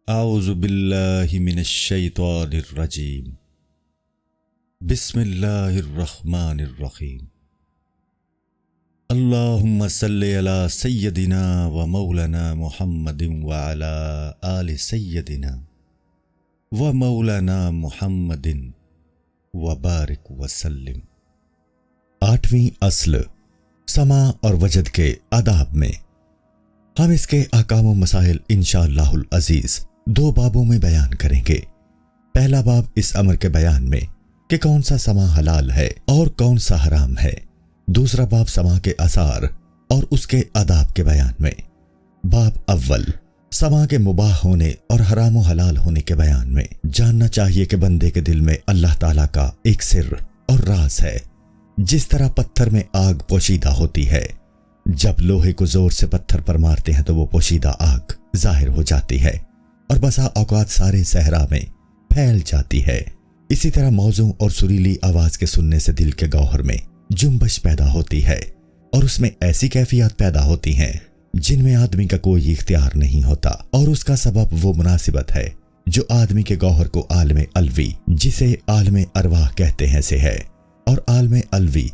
اعوذ باللہ من الشیطان الرجیم بسم اللہ الرحمن الرحیم اللہم صلی علی سیدنا و مولانا محمد وعلی آل سیدنا و مولانا محمد وبارک وسلم۔ 8ویں اصل سماع اور وجد کے آداب میں ہم اس کے احکام و مسائل انشاءاللہ العزیز 2 بابوں میں بیان کریں گے۔ پہلا باب اس امر کے بیان میں کہ کون سا سماع حلال ہے اور کون سا حرام ہے۔ دوسرا باب سماع کے آثار اور اس کے آداب کے بیان میں۔ باب اول سماع کے مباح ہونے اور حرام و حلال ہونے کے بیان میں جاننا چاہیے کہ بندے کے دل میں اللہ تعالیٰ کا ایک سر اور راز ہے۔ جس طرح پتھر میں آگ پوشیدہ ہوتی ہے، جب لوہے کو زور سے پتھر پر مارتے ہیں تو وہ پوشیدہ آگ ظاہر ہو جاتی ہے اور بسا اوقات سارے صحرا میں پھیل جاتی ہے۔ اسی طرح موزوں اور سریلی آواز کے سننے سے دل کے گوہر میں جنبش پیدا ہوتی ہے اور اس میں ایسی کیفیات پیدا ہوتی ہیں جن میں آدمی کا کوئی اختیار نہیں ہوتا، اور اس کا سبب وہ مناسبت ہے جو آدمی کے گوہر کو عالم الوی، جسے عالم ارواح کہتے ہیں، سے ہے، اور عالم الوی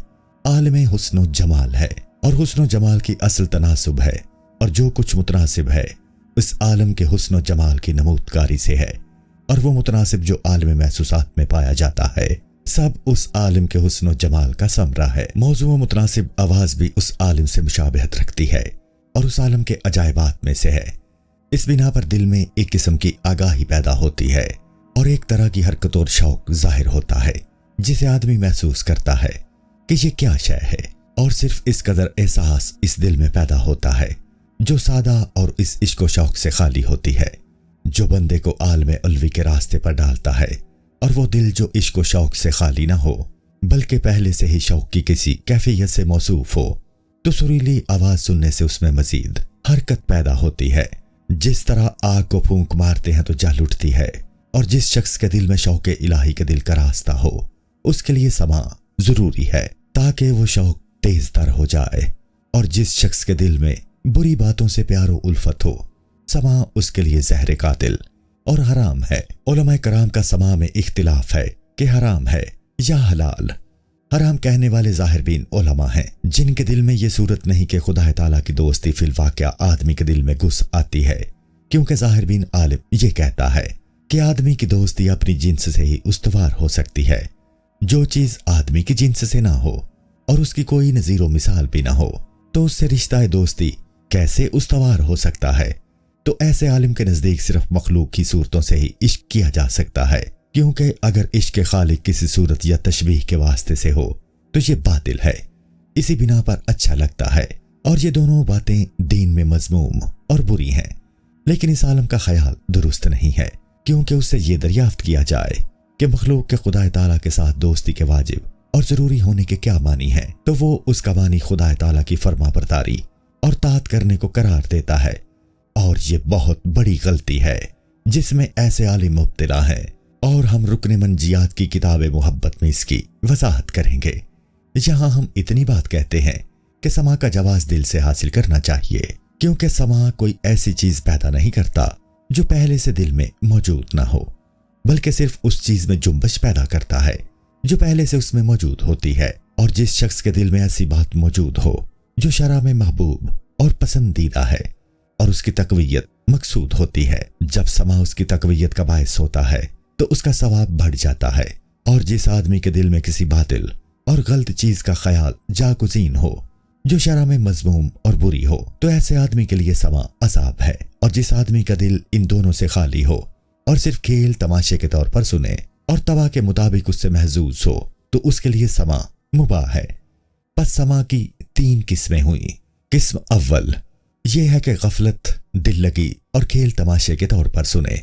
عالم حسن و جمال ہے، اور حسن و جمال کی اصل تناسب ہے، اور جو کچھ متناسب ہے اس عالم کے حسن و جمال کی نمودکاری سے ہے، اور وہ متناسب جو عالم محسوسات میں پایا جاتا ہے سب اس عالم کے حسن و جمال کا ثمرہ ہے۔ موضوع و متناسب آواز بھی اس عالم سے مشابہت رکھتی ہے اور اس عالم کے عجائبات میں سے ہے۔ اس بنا پر دل میں ایک قسم کی آگاہی پیدا ہوتی ہے اور ایک طرح کی حرکت اور شوق ظاہر ہوتا ہے جسے آدمی محسوس کرتا ہے کہ یہ کیا شے ہے، اور صرف اس قدر احساس اس دل میں پیدا ہوتا ہے جو سادہ اور اس عشق و شوق سے خالی ہوتی ہے، جو بندے کو عالم الوی کے راستے پر ڈالتا ہے۔ اور وہ دل جو عشق و شوق سے خالی نہ ہو بلکہ پہلے سے ہی شوق کی کسی کیفیت سے موصوف ہو تو سریلی آواز سننے سے اس میں مزید حرکت پیدا ہوتی ہے۔ جس طرح آگ کو پھونک مارتے ہیں تو جل اٹھتی ہے، اور جس شخص کے دل میں شوق الہی کے دل کا راستہ ہو اس کے لیے سماع ضروری ہے تاکہ وہ شوق تیز تر ہو جائے، اور جس شخص کے دل میں بری باتوں سے پیار و الفت ہو سماع اس کے لیے زہر قاتل اور حرام ہے۔ علماء کرام کا سماع میں اختلاف ہے کہ حرام ہے یا حلال۔ حرام کہنے والے ظاہر بین علماء ہیں جن کے دل میں یہ صورت نہیں کہ خدا تعالیٰ کی دوستی فی الواقع آدمی کے دل میں گھس آتی ہے، کیونکہ ظاہر بین عالم یہ کہتا ہے کہ آدمی کی دوستی اپنی جنس سے ہی استوار ہو سکتی ہے۔ جو چیز آدمی کی جنس سے نہ ہو اور اس کی کوئی نظیر و مثال بھی نہ ہو تو اس سے رشتہ دوستی کیسے استوار ہو سکتا ہے؟ تو ایسے عالم کے نزدیک صرف مخلوق کی صورتوں سے ہی عشق کیا جا سکتا ہے، کیونکہ اگر عشق کے خالق کسی صورت یا تشبیہ کے واسطے سے ہو تو یہ باطل ہے، اسی بنا پر اچھا لگتا ہے، اور یہ دونوں باتیں دین میں مذموم اور بری ہیں۔ لیکن اس عالم کا خیال درست نہیں ہے، کیونکہ اس سے یہ دریافت کیا جائے کہ مخلوق کے خدا تعالیٰ کے ساتھ دوستی کے واجب اور ضروری ہونے کے کیا معنی ہے، تو وہ اس کا معنی خدا تعالیٰ کی فرما برداری اور طاعت کرنے کو قرار دیتا ہے، اور یہ بہت بڑی غلطی ہے جس میں ایسے عالم مبتلا ہیں، اور ہم رکن منجیات کی کتاب محبت میں اس کی وضاحت کریں گے۔ یہاں ہم اتنی بات کہتے ہیں کہ سماع کا جواز دل سے حاصل کرنا چاہیے، کیونکہ سماع کوئی ایسی چیز پیدا نہیں کرتا جو پہلے سے دل میں موجود نہ ہو، بلکہ صرف اس چیز میں جنبش پیدا کرتا ہے جو پہلے سے اس میں موجود ہوتی ہے۔ اور جس شخص کے دل میں ایسی بات موجود ہو جو شرع میں محبوب اور پسندیدہ ہے اور اس کی تقویت مقصود ہوتی ہے، جب سماع اس کی تقویت کا باعث ہوتا ہے تو اس کا ثواب بڑھ جاتا ہے۔ اور جس آدمی کے دل میں کسی باطل اور غلط چیز کا خیال جاگزین ہو جو شرع میں مذموم اور بری ہو تو ایسے آدمی کے لیے سماع عذاب ہے۔ اور جس آدمی کا دل ان دونوں سے خالی ہو اور صرف کھیل تماشے کے طور پر سنے اور طبع کے مطابق اس سے محظوظ ہو تو اس کے لیے سماع مباح ہے۔ پس سماع کی 3 قسمیں ہوئیں۔ قسم اول یہ ہے کہ غفلت، دل لگی اور کھیل تماشے کے طور پر سنے۔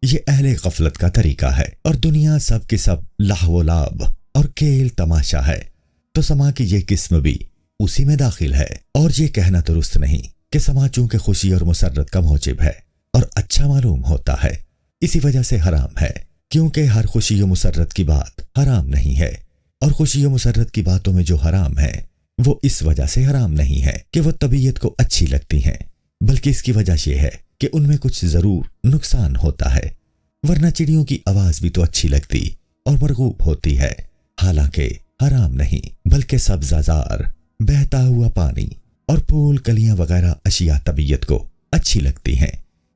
یہ اہل غفلت کا طریقہ ہے، اور دنیا سب کے سب لہو و لعب اور کھیل تماشا ہے، تو سماع کی یہ قسم بھی اسی میں داخل ہے۔ اور یہ کہنا درست نہیں کہ سماع چونکہ خوشی اور مسرت کا موجب ہے اور اچھا معلوم ہوتا ہے اسی وجہ سے حرام ہے، کیونکہ ہر خوشی و مسرت کی بات حرام نہیں ہے، اور خوشی و مسرت کی باتوں میں جو حرام ہے وہ اس وجہ سے حرام نہیں ہے کہ وہ طبیعت کو اچھی لگتی ہیں، بلکہ اس کی وجہ یہ ہے کہ ان میں کچھ ضرور نقصان ہوتا ہے، ورنہ چڑیوں کی آواز بھی تو اچھی لگتی اور مرغوب ہوتی ہے، حالانکہ حرام نہیں بلکہ سبزہ زار، بہتا ہوا پانی اور پھول کلیاں وغیرہ اشیاء طبیعت کو اچھی لگتی ہیں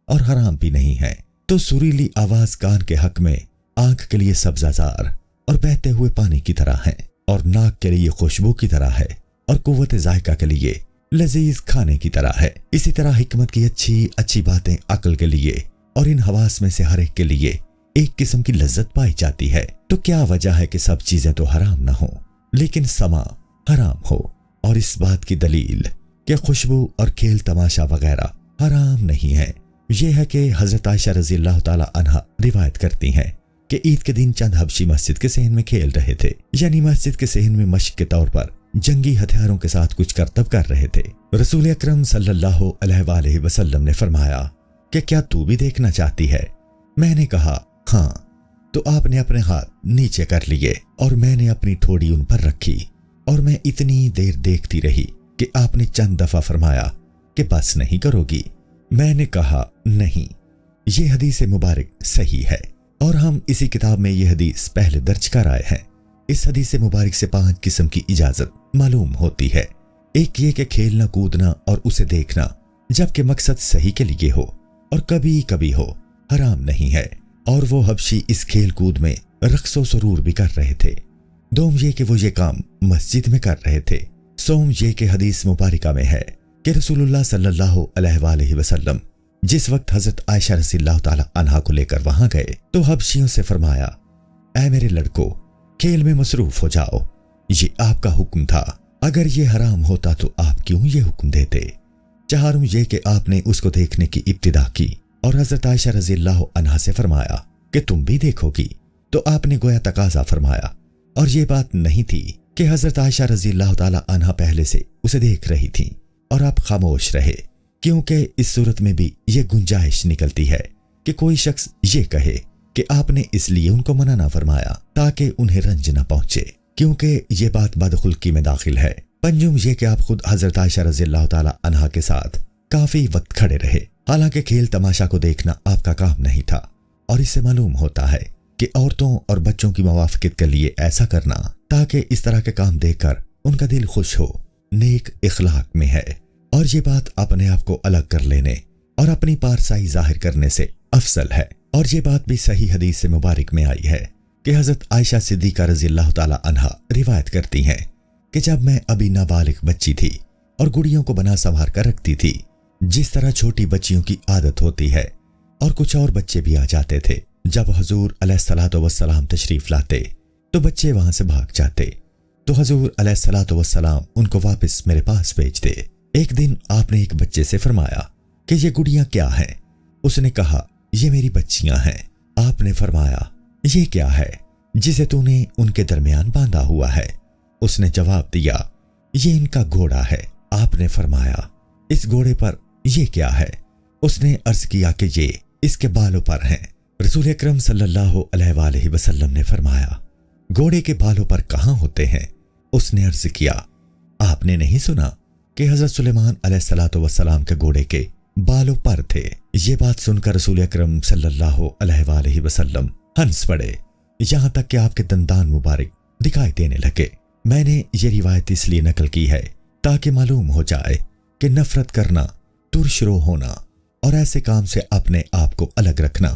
اور حرام بھی نہیں ہے۔ تو سریلی آواز کان کے حق میں آنکھ کے لیے سبزہ زار اور بہتے ہوئے پانی کی طرح ہے، اور ناک کے لیے خوشبو کی طرح ہے، اور قوت ذائقہ کے لیے لذیذ کھانے کی طرح ہے۔ اسی طرح حکمت کی اچھی اچھی باتیں عقل کے لیے اور ان حواس میں سے ہر ایک کے لیے ایک قسم کی لذت پائی جاتی ہے۔ تو کیا وجہ ہے کہ سب چیزیں تو حرام نہ ہوں لیکن سما حرام ہو؟ اور اس بات کی دلیل کہ خوشبو اور کھیل تماشا وغیرہ حرام نہیں ہے یہ ہے کہ حضرت عائشہ رضی اللہ تعالی عنہا روایت کرتی ہیں کہ عید کے دن چند حبشی مسجد کے صحن میں کھیل رہے تھے، یعنی مسجد کے صحن میں مشق کے طور پر جنگی ہتھیاروں کے ساتھ کچھ کرتب کر رہے تھے۔ رسول اکرم صلی اللہ علیہ وآلہ وسلم نے فرمایا کہ کیا تو بھی دیکھنا چاہتی ہے؟ میں نے کہا ہاں، تو آپ نے اپنے ہاتھ نیچے کر لیے اور میں نے اپنی ٹھوڑی ان پر رکھی، اور میں اتنی دیر دیکھتی رہی کہ آپ نے چند دفعہ فرمایا کہ بس نہیں کرو گی؟ میں نے کہا نہیں، یہ حدیث مبارک صحیح ہے، اور ہم اسی کتاب میں یہ حدیث پہلے درج کر آئے ہیں۔ اس حدیث مبارک سے 5 قسم کی اجازت معلوم ہوتی ہے۔ ایک یہ کہ کھیلنا کودنا اور اسے دیکھنا جبکہ مقصد صحیح کے لیے ہو اور کبھی کبھی ہو حرام نہیں ہے، اور وہ حبشی اس کھیل کود میں رقص و سرور بھی کر رہے تھے۔ دوم یہ کہ وہ یہ کام مسجد میں کر رہے تھے۔ سوم یہ کہ حدیث مبارکہ میں ہے کہ رسول اللہ صلی اللہ علیہ وآلہ وسلم جس وقت حضرت عائشہ رضی اللہ تعالی عنہا کو لے کر وہاں گئے تو حبشیوں سے فرمایا، اے میرے لڑکو، کھیل میں مصروف ہو جاؤ، یہ آپ کا حکم تھا، اگر یہ حرام ہوتا تو آپ کیوں یہ حکم دیتے؟ چہارم یہ کہ آپ نے اس کو دیکھنے کی ابتدا کی اور حضرت عائشہ رضی اللہ عنہا سے فرمایا کہ تم بھی دیکھو گی، تو آپ نے گویا تقاضا فرمایا، اور یہ بات نہیں تھی کہ حضرت عائشہ رضی اللہ تعالی عنہا پہلے سے اسے دیکھ رہی تھیں اور آپ خاموش رہے، کیونکہ اس صورت میں بھی یہ گنجائش نکلتی ہے کہ کوئی شخص یہ کہے کہ آپ نے اس لیے ان کو منع نہ فرمایا تاکہ انہیں رنج نہ پہنچے، کیونکہ یہ بات بدخلقی میں داخل ہے۔ پنجم یہ کہ آپ خود حضرت عائشہ رضی اللہ تعالی عنہا کے ساتھ کافی وقت کھڑے رہے، حالانکہ کھیل تماشا کو دیکھنا آپ کا کام نہیں تھا، اور اس سے معلوم ہوتا ہے کہ عورتوں اور بچوں کی موافقت کے لیے ایسا کرنا تاکہ اس طرح کے کام دیکھ کر ان کا دل خوش ہو نیک اخلاق میں ہے، اور یہ بات اپنے آپ کو الگ کر لینے اور اپنی پارسائی ظاہر کرنے سے افضل ہے۔ اور یہ بات بھی صحیح حدیث سے مبارک میں آئی ہے کہ حضرت عائشہ صدیقہ رضی اللہ تعالی عنہا روایت کرتی ہیں کہ جب میں ابھی نابالغ بچی تھی اور گڑیوں کو بنا سنوار کر رکھتی تھی جس طرح چھوٹی بچیوں کی عادت ہوتی ہے، اور کچھ اور بچے بھی آ جاتے تھے، جب حضور علیہ الصلوۃ والسلام تشریف لاتے تو بچے وہاں سے بھاگ جاتے، تو حضور علیہ الصلوۃ والسلام ان کو واپس میرے پاس بھیجتے۔ ایک دن آپ نے ایک بچے سے فرمایا کہ یہ گڑیاں کیا ہیں؟ اس نے کہا یہ میری بچیاں ہیں۔ آپ نے فرمایا یہ کیا ہے جسے تو نے ان کے درمیان باندھا ہوا ہے؟ اس نے جواب دیا یہ ان کا گھوڑا ہے۔ آپ نے فرمایا اس گھوڑے پر یہ کیا ہے؟ اس نے عرض کیا کہ یہ اس کے بالوں پر ہیں۔ رسول اکرم صلی اللہ علیہ وآلہ وسلم نے فرمایا گھوڑے کے بالوں پر کہاں ہوتے ہیں؟ اس نے عرض کیا آپ نے نہیں سنا کہ حضرت سلیمان علیہ الصلوۃ والسلام کے گھوڑے کے بالوں پر تھے؟ یہ بات سن کر رسول اکرم صلی اللہ علیہ وآلہ وسلم ہنس پڑے، یہاں تک کہ آپ کے دندان مبارک دکھائی دینے لگے۔ میں نے یہ روایت اس لیے نقل کی ہے تاکہ معلوم ہو جائے کہ نفرت کرنا، ترشرو ہونا اور ایسے کام سے اپنے آپ کو الگ رکھنا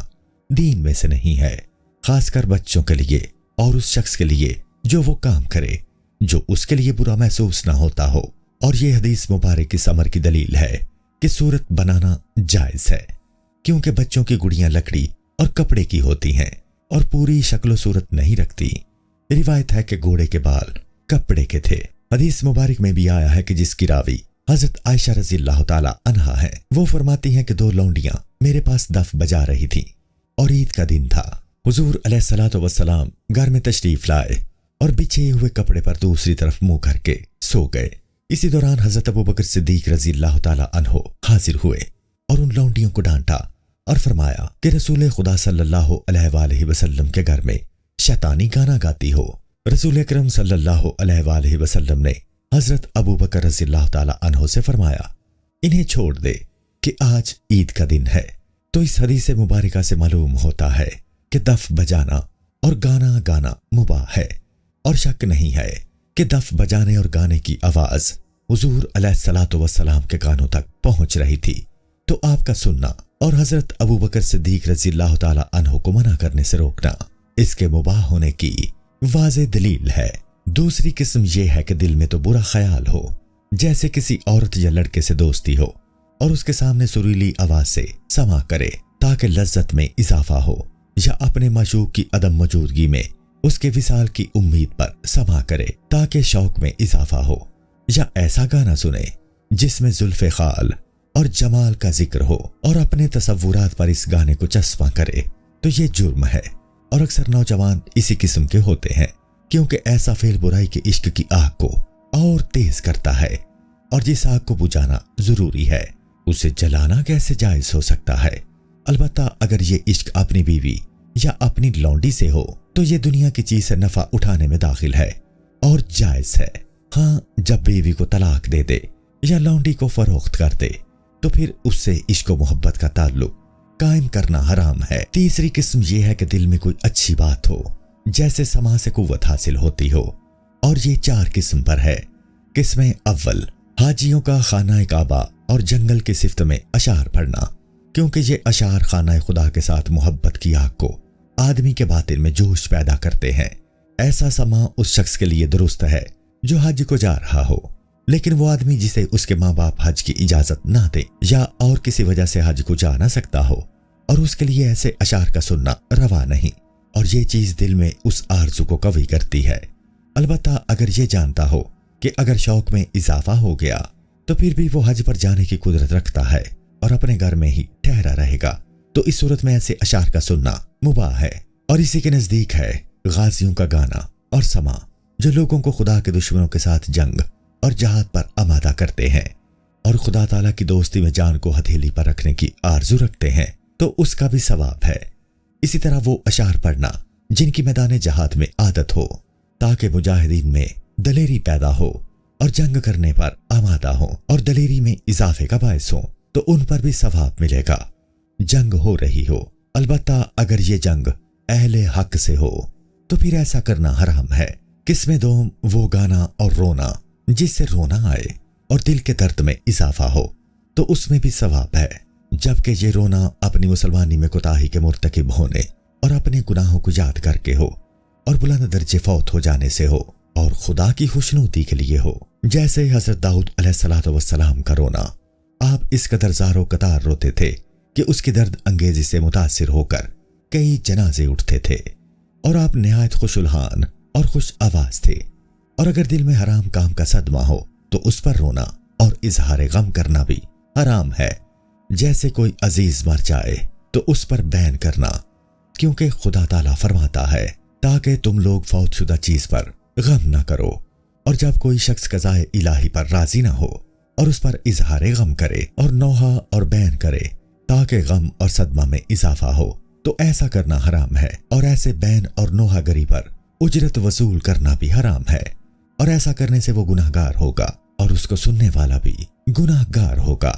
دین میں سے نہیں ہے، خاص کر بچوں کے لیے اور اس شخص کے لیے جو وہ کام کرے جو اس کے لیے برا محسوس نہ ہوتا ہو۔ اور یہ حدیث مبارک اس امر کی دلیل ہے کہ صورت بنانا جائز ہے، کیونکہ بچوں کی گڑیاں لکڑی اور کپڑے کی ہوتی ہیں اور پوری شکل و صورت نہیں رکھتی۔ روایت ہے کہ گھوڑے کے بال کپڑے کے تھے۔ حدیث مبارک میں بھی آیا ہے کہ جس کی راوی حضرت عائشہ رضی اللہ تعالی عنہا ہے، وہ فرماتی ہیں کہ 2 لونڈیاں میرے پاس دف بجا رہی تھیں اور عید کا دن تھا۔ حضور علیہ الصلوۃ والسلام گھر میں تشریف لائے اور بچھے ہوئے کپڑے پر دوسری طرف منہ کر کے سو گئے۔ اسی دوران حضرت ابوبکر صدیق رضی اللہ تعالی عنہ حاضر ہوئے اور ان لونڈیوں کو ڈانٹا اور فرمایا کہ رسول خدا صلی اللہ علیہ وآلہ وسلم کے گھر میں شیطانی گانا گاتی ہو۔ رسول اکرم صلی اللہ علیہ وآلہ وسلم نے حضرت ابوبکر رضی اللہ تعالی عنہ سے فرمایا انہیں چھوڑ دے کہ آج عید کا دن ہے، تو اس حدیث مبارکہ سے معلوم ہوتا ہے کہ دف بجانا اور گانا گانا مباح ہے، اور شک نہیں ہے کہ دف بجانے اور گانے کی آواز حضور علیہ الصلوۃ والسلام کے کانوں تک پہنچ رہی تھی، تو آپ کا سننا اور حضرت ابو بکر صدیق رضی اللہ تعالی عنہ کو منع کرنے سے روکنا اس کے مباح ہونے کی واضح دلیل ہے۔ دوسری قسم یہ ہے کہ دل میں تو برا خیال ہو، جیسے کسی عورت یا لڑکے سے دوستی ہو اور اس کے سامنے سریلی آواز سے سماع کرے تاکہ لذت میں اضافہ ہو، یا اپنے معشوق کی عدم موجودگی میں اس کے وصال کی امید پر سماع کرے تاکہ شوق میں اضافہ ہو، یا ایسا گانا سنے جس میں زلف خال اور جمال کا ذکر ہو اور اپنے تصورات پر اس گانے کو چسپاں کرے، تو یہ جرم ہے۔ اور اکثر نوجوان اسی قسم کے ہوتے ہیں، کیونکہ ایسا فعل برائی کے عشق کی آگ کو اور تیز کرتا ہے، اور جس آگ کو بجھانا ضروری ہے اسے جلانا کیسے جائز ہو سکتا ہے؟ البتہ اگر یہ عشق اپنی بیوی یا اپنی لونڈی سے ہو تو یہ دنیا کی چیز سے نفع اٹھانے میں داخل ہے اور جائز ہے۔ ہاں، جب بیوی کو طلاق دے دے یا لونڈی کو فروخت کر دے تو پھر اس سے عشق و محبت کا تعلق قائم کرنا حرام ہے۔ تیسری قسم یہ ہے کہ دل میں کوئی اچھی بات ہو، جیسے سماع سے قوت حاصل ہوتی ہو، اور یہ 4 قسم پر ہے۔ قسم اول، حاجیوں کا خانہ کعبہ اور جنگل کی صفت میں اشعار پڑھنا، کیونکہ یہ اشعار خانہ خدا کے ساتھ محبت کی آگ کو آدمی کے باطن میں جوش پیدا کرتے ہیں۔ ایسا سماع اس شخص کے لیے درست ہے جو حج کو جا رہا ہو، لیکن وہ آدمی جسے اس کے ماں باپ حج کی اجازت نہ دے یا اور کسی وجہ سے حج کو جا نہ سکتا ہو، اور اس کے لیے ایسے اشعار کا سننا روا نہیں، اور یہ چیز دل میں اس آرزو کو قوی کرتی ہے۔ البتہ اگر یہ جانتا ہو کہ اگر شوق میں اضافہ ہو گیا تو پھر بھی وہ حج پر جانے کی قدرت رکھتا ہے اور اپنے گھر میں ہی ٹھہرا رہے گا، تو اس صورت میں ایسے اشعار کا سننا مباح ہے۔ اور اسی کے نزدیک ہے غازیوں کا گانا اور سماع، جو لوگوں کو خدا کے دشمنوں کے ساتھ جنگ اور جہاد پر آمادہ کرتے ہیں اور خدا تعالیٰ کی دوستی میں جان کو ہتھیلی پر رکھنے کی آرزو رکھتے ہیں، تو اس کا بھی ثواب ہے۔ اسی طرح وہ اشعار پڑھنا جن کی میدان جہاد میں عادت ہو، تاکہ مجاہدین میں دلیری پیدا ہو اور جنگ کرنے پر آمادہ ہو اور دلیری میں اضافے کا باعث ہو، تو ان پر بھی ثواب ملے گا۔ جنگ ہو رہی ہو، البتہ اگر یہ جنگ اہل حق سے ہو تو پھر ایسا کرنا حرام ہے۔ قسم دوم، وہ گانا اور رونا جس سے رونا آئے اور دل کے درد میں اضافہ ہو، تو اس میں بھی ثواب ہے، جبکہ یہ رونا اپنی مسلمانی میں کوتاہی کے مرتکب ہونے اور اپنے گناہوں کو یاد کر کے ہو اور بلند درجے فوت ہو جانے سے ہو اور خدا کی خوشنودی کے لیے ہو، جیسے حضرت داؤد علیہ الصلوۃ والسلام کا رونا۔ آپ اس قدر زار و قطار روتے تھے کہ اس کی درد انگیزی سے متاثر ہو کر کئی جنازے اٹھتے تھے، اور آپ نہایت خوش الحان اور خوش آواز تھے۔ اور اگر دل میں حرام کام کا صدمہ ہو تو اس پر رونا اور اظہار غم کرنا بھی حرام ہے، جیسے کوئی عزیز مر جائے تو اس پر بین کرنا، کیونکہ خدا تعالیٰ فرماتا ہے تاکہ تم لوگ فوت شدہ چیز پر غم نہ کرو، اور جب کوئی شخص قضائے الہی پر راضی نہ ہو اور اس پر اظہار غم کرے اور نوحہ اور بین کرے تاکہ غم اور صدمہ میں اضافہ ہو، تو ایسا کرنا حرام ہے، اور ایسے بین اور نوحہ گری پر اجرت وصول کرنا بھی حرام ہے، اور ایسا کرنے سے وہ گناہگار ہوگا اور اس کو سننے والا بھی گناہگار ہوگا۔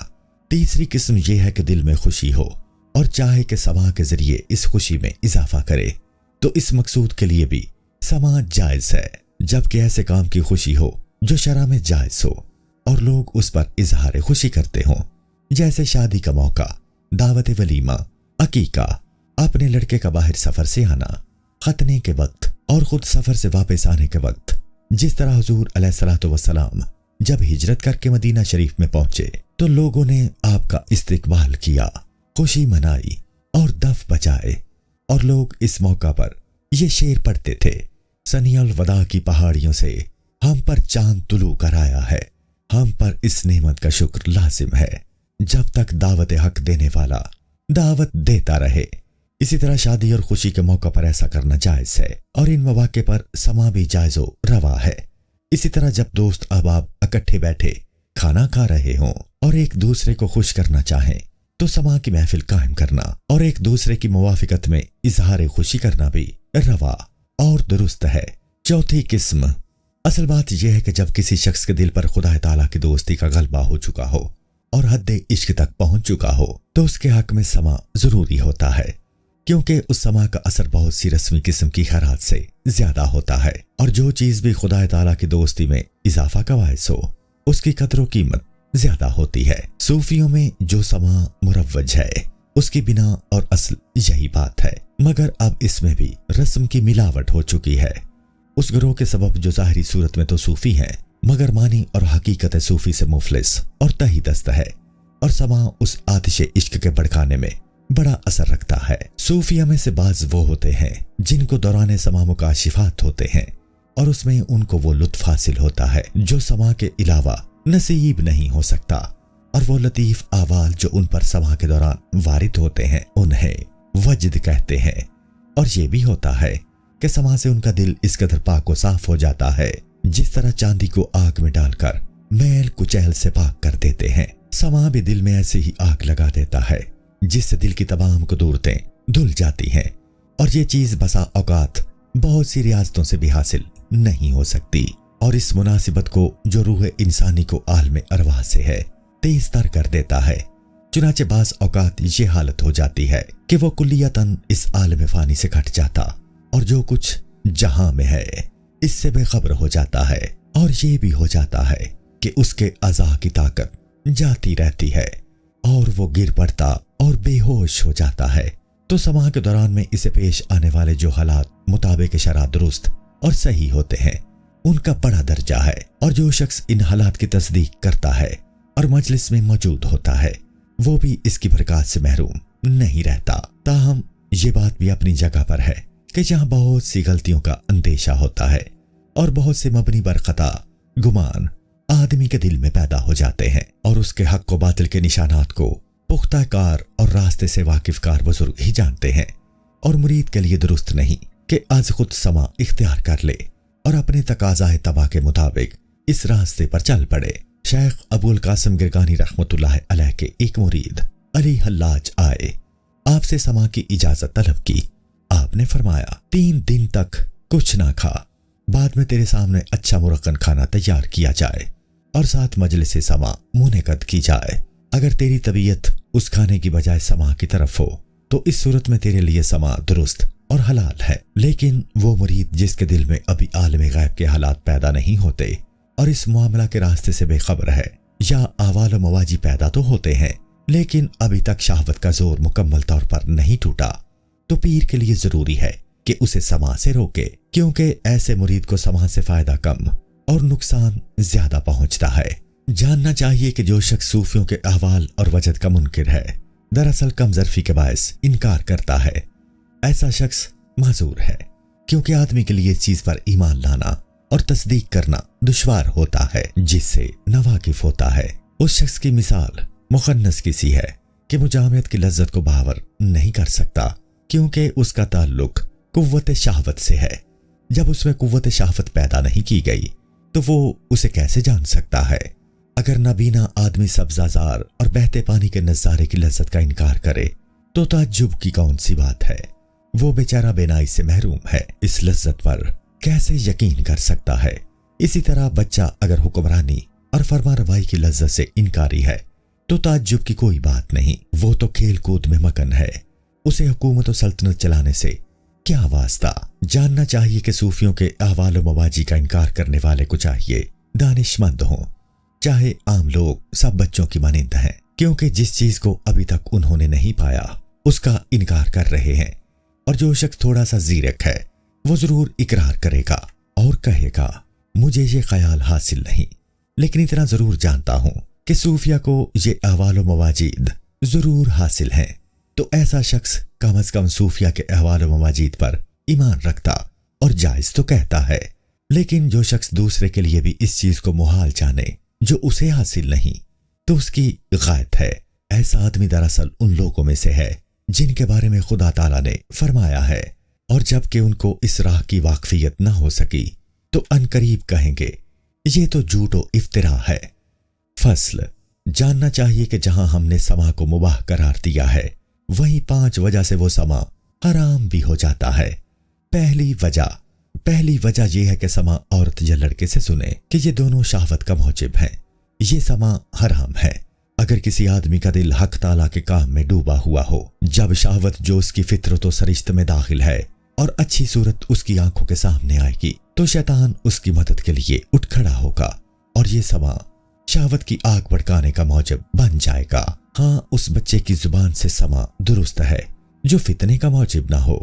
تیسری قسم یہ ہے کہ دل میں خوشی ہو اور چاہے کہ سماع کے ذریعے اس خوشی میں اضافہ کرے، تو اس مقصود کے لیے بھی سماع جائز ہے، جبکہ ایسے کام کی خوشی ہو جو شرع میں جائز ہو اور لوگ اس پر اظہار خوشی کرتے ہوں، جیسے شادی کا موقع، دعوت ولیمہ، عقیقہ، اپنے لڑکے کا باہر سفر سے آنا، ختنے کے وقت اور خود سفر سے واپس آنے کے وقت، جس طرح حضور علیہ الصلوۃ والسلام جب ہجرت کر کے مدینہ شریف میں پہنچے تو لوگوں نے آپ کا استقبال کیا، خوشی منائی اور دف بجائے، اور لوگ اس موقع پر یہ شعر پڑھتے تھے: سنی الوداع کی پہاڑیوں سے ہم پر چاند طلوع کر آیا ہے، ہم پر اس نعمت کا شکر لازم ہے، جب تک دعوت حق دینے والا دعوت دیتا رہے۔ اسی طرح شادی اور خوشی کے موقع پر ایسا کرنا جائز ہے، اور ان مواقع پر سماع بھی جائز و روا ہے۔ اسی طرح جب دوست احباب اکٹھے بیٹھے کھانا کھا رہے ہوں اور ایک دوسرے کو خوش کرنا چاہیں تو سماع کی محفل قائم کرنا اور ایک دوسرے کی موافقت میں اظہار خوشی کرنا بھی روا اور درست ہے۔ چوتھی قسم، اصل بات یہ ہے کہ جب کسی شخص کے دل پر خدا تعالیٰ کی دوستی کا غلبہ ہو چکا ہو اور حد عشق تک پہنچ چکا ہو تو اس کے حق میں سما ضروری ہوتا ہے، کیونکہ اس سما کا اثر بہت سی رسمی قسم کی خیرات سے زیادہ ہوتا ہے، اور جو چیز بھی خدا تعالیٰ کی دوستی میں اضافہ کا باعث ہو اس کی قدر و قیمت زیادہ ہوتی ہے۔ صوفیوں میں جو سما مروج ہے اس کی بنا اور اصل یہی بات ہے، مگر اب اس میں بھی رسم کی ملاوٹ ہو چکی ہے۔ اس گروہ کے سبب جو ظاہری صورت میں تو صوفی ہیں مگر معنی اور حقیقت صوفی سے مفلس اور تہی دست ہے، اور سما اس آتش عشق کے بھڑکانے میں بڑا اثر رکھتا ہے۔ صوفیہ میں سے بعض وہ ہوتے ہیں جن کو دوران سما مکاشفات ہوتے ہیں، اور اس میں ان کو وہ لطف حاصل ہوتا ہے جو سما کے علاوہ نصیب نہیں ہو سکتا، اور وہ لطیف احوال جو ان پر سما کے دوران وارد ہوتے ہیں انہیں وجد کہتے ہیں۔ اور یہ بھی ہوتا ہے کہ سما سے ان کا دل اس قدر پاک و صاف ہو جاتا ہے جس طرح چاندی کو آگ میں ڈال کر میل کچیل سے پاک کر دیتے ہیں، سما بھی دل میں ایسی ہی آگ لگا دیتا ہے جس سے دل کی تمام قدورتیں دھل جاتی ہیں، اور یہ چیز بسا اوقات بہت سی ریاضتوں سے بھی حاصل نہیں ہو سکتی، اور اس مناسبت کو جو روح انسانی کو عالم ارواح سے ہے تیز تر کر دیتا ہے۔ چنانچہ بعض اوقات یہ حالت ہو جاتی ہے کہ وہ کلیتاً اس عالم فانی سے کٹ جاتا اور جو کچھ جہاں میں ہے اس سے بے خبر ہو جاتا ہے، اور یہ بھی ہو جاتا ہے کہ اس کے اعضاء کی طاقت جاتی رہتی ہے اور وہ گر پڑتا اور بے ہوش ہو جاتا ہے۔ تو سما کے دوران میں اسے پیش آنے والے جو حالات مطابق شرع درست اور صحیح ہوتے ہیں ان کا بڑا درجہ ہے، اور جو شخص ان حالات کی تصدیق کرتا ہے اور مجلس میں موجود ہوتا ہے وہ بھی اس کی برکات سے محروم نہیں رہتا۔ تاہم یہ بات بھی اپنی جگہ پر ہے کہ جہاں بہت سی غلطیوں کا اندیشہ ہوتا ہے اور بہت سے مبنی بر خطا گمان آدمی کے دل میں پیدا ہو جاتے ہیں، اور اس کے حق و باطل کے نشانات کو پختہ کار اور راستے سے واقف کار بزرگ ہی جانتے ہیں، اور مرید کے لیے درست نہیں کہ از خود سما اختیار کر لے اور اپنے تقاضائے طبع کے مطابق اس راستے پر چل پڑے۔ شیخ ابو القاسم گرگانی رحمۃ اللہ علیہ کے ایک مرید علی حلاج آئے، آپ سے سما کی اجازت طلب کی۔ آپ نے فرمایا 3 دن تک کچھ نہ کھا، بعد میں تیرے سامنے اچھا مرقن کھانا تیار کیا جائے اور ساتھ مجلس سما منعقد کی جائے۔ اگر تیری طبیعت اس کھانے کی بجائے سما کی طرف ہو تو اس صورت میں تیرے لیے سما درست اور حلال ہے، لیکن وہ مرید جس کے دل میں ابھی عالم غیب کے حالات پیدا نہیں ہوتے اور اس معاملہ کے راستے سے بے خبر ہے، یا احوال و مواجی پیدا تو ہوتے ہیں لیکن ابھی تک شہوت کا زور مکمل طور پر نہیں ٹوٹا، تو پیر کے لیے ضروری ہے کہ اسے سما سے روکے، کیونکہ ایسے مرید کو سما سے فائدہ کم اور نقصان زیادہ پہنچتا ہے۔ جاننا چاہیے کہ جو شخص صوفیوں کے احوال اور وجد کا منکر ہے دراصل کم ظرفی کے باعث انکار کرتا ہے، ایسا شخص معذور ہے، کیونکہ آدمی کے لیے اس چیز پر ایمان لانا اور تصدیق کرنا دشوار ہوتا ہے جس سے ناواقف ہوتا ہے۔ اس شخص کی مثال مخنث کی سی ہے کہ مجامعت کی لذت کو باور نہیں کر سکتا، کیونکہ اس کا تعلق قوت شہوت سے ہے۔ جب اس میں قوت شہوت پیدا نہیں کی گئی تو وہ اسے کیسے جان سکتا ہے؟ اگر نابینا آدمی سبزہ زار اور بہتے پانی کے نظارے کی لذت کا انکار کرے تو تعجب کی کون سی بات ہے؟ وہ بیچارہ بینائی سے محروم ہے، اس لذت پر کیسے یقین کر سکتا ہے؟ اسی طرح بچہ اگر حکمرانی اور فرما روائی کی لذت سے انکاری ہے تو تعجب کی کوئی بات نہیں، وہ تو کھیل کود میں مگن ہے، اسے حکومت و سلطنت چلانے سے کیا واسطہ؟ جاننا چاہیے کہ صوفیوں کے احوال و مواجی کا انکار کرنے والے کو چاہیے دانش مند ہوں، چاہے عام لوگ سب بچوں کی مانند ہیں، کیونکہ جس چیز کو ابھی تک انہوں نے نہیں پایا اس کا انکار کر رہے ہیں، اور جو شخص تھوڑا سا زیرک ہے وہ ضرور اقرار کرے گا اور کہے گا مجھے یہ خیال حاصل نہیں، لیکن اتنا ضرور جانتا ہوں کہ صوفیہ کو یہ احوال و مواجید ضرور حاصل ہیں، تو ایسا شخص کم از کم صوفیہ کے احوال و مواجید پر ایمان رکھتا اور جائز تو کہتا ہے۔ لیکن جو شخص دوسرے کے لیے بھی اس چیز کو محال جانے جو اسے حاصل نہیں تو اس کی غایت ہے۔ ایسا آدمی دراصل ان لوگوں میں سے ہے جن کے بارے میں خدا تعالیٰ نے فرمایا ہے، اور جب کہ ان کو اس راہ کی واقفیت نہ ہو سکی تو عنقریب کہیں گے یہ تو جھوٹ و افترا ہے۔ فصل، جاننا چاہیے کہ جہاں ہم نے سما کو مباح قرار دیا ہے وہیں 5 وجہ سے وہ سما حرام بھی ہو جاتا ہے۔ پہلی وجہ یہ ہے کہ سما عورت یا لڑکے سے سنے کہ یہ دونوں شہوت کا موجب ہیں، یہ سما حرام ہے، اگر کسی آدمی کا دل حق تعالیٰ کے کام میں ڈوبا ہوا ہو، جب شہوت جو اس کی فطرت و سرشت میں داخل ہے اور اچھی صورت اس کی آنکھوں کے سامنے آئے گی، تو شیطان اس کی مدد کے لیے اٹھ کھڑا ہوگا اور یہ سما شہوت کی آگ بھڑکانے کا موجب بن جائے گا۔ ہاں، اس بچے کی زبان سے سما درست ہے جو فتنے کا موجب نہ ہو،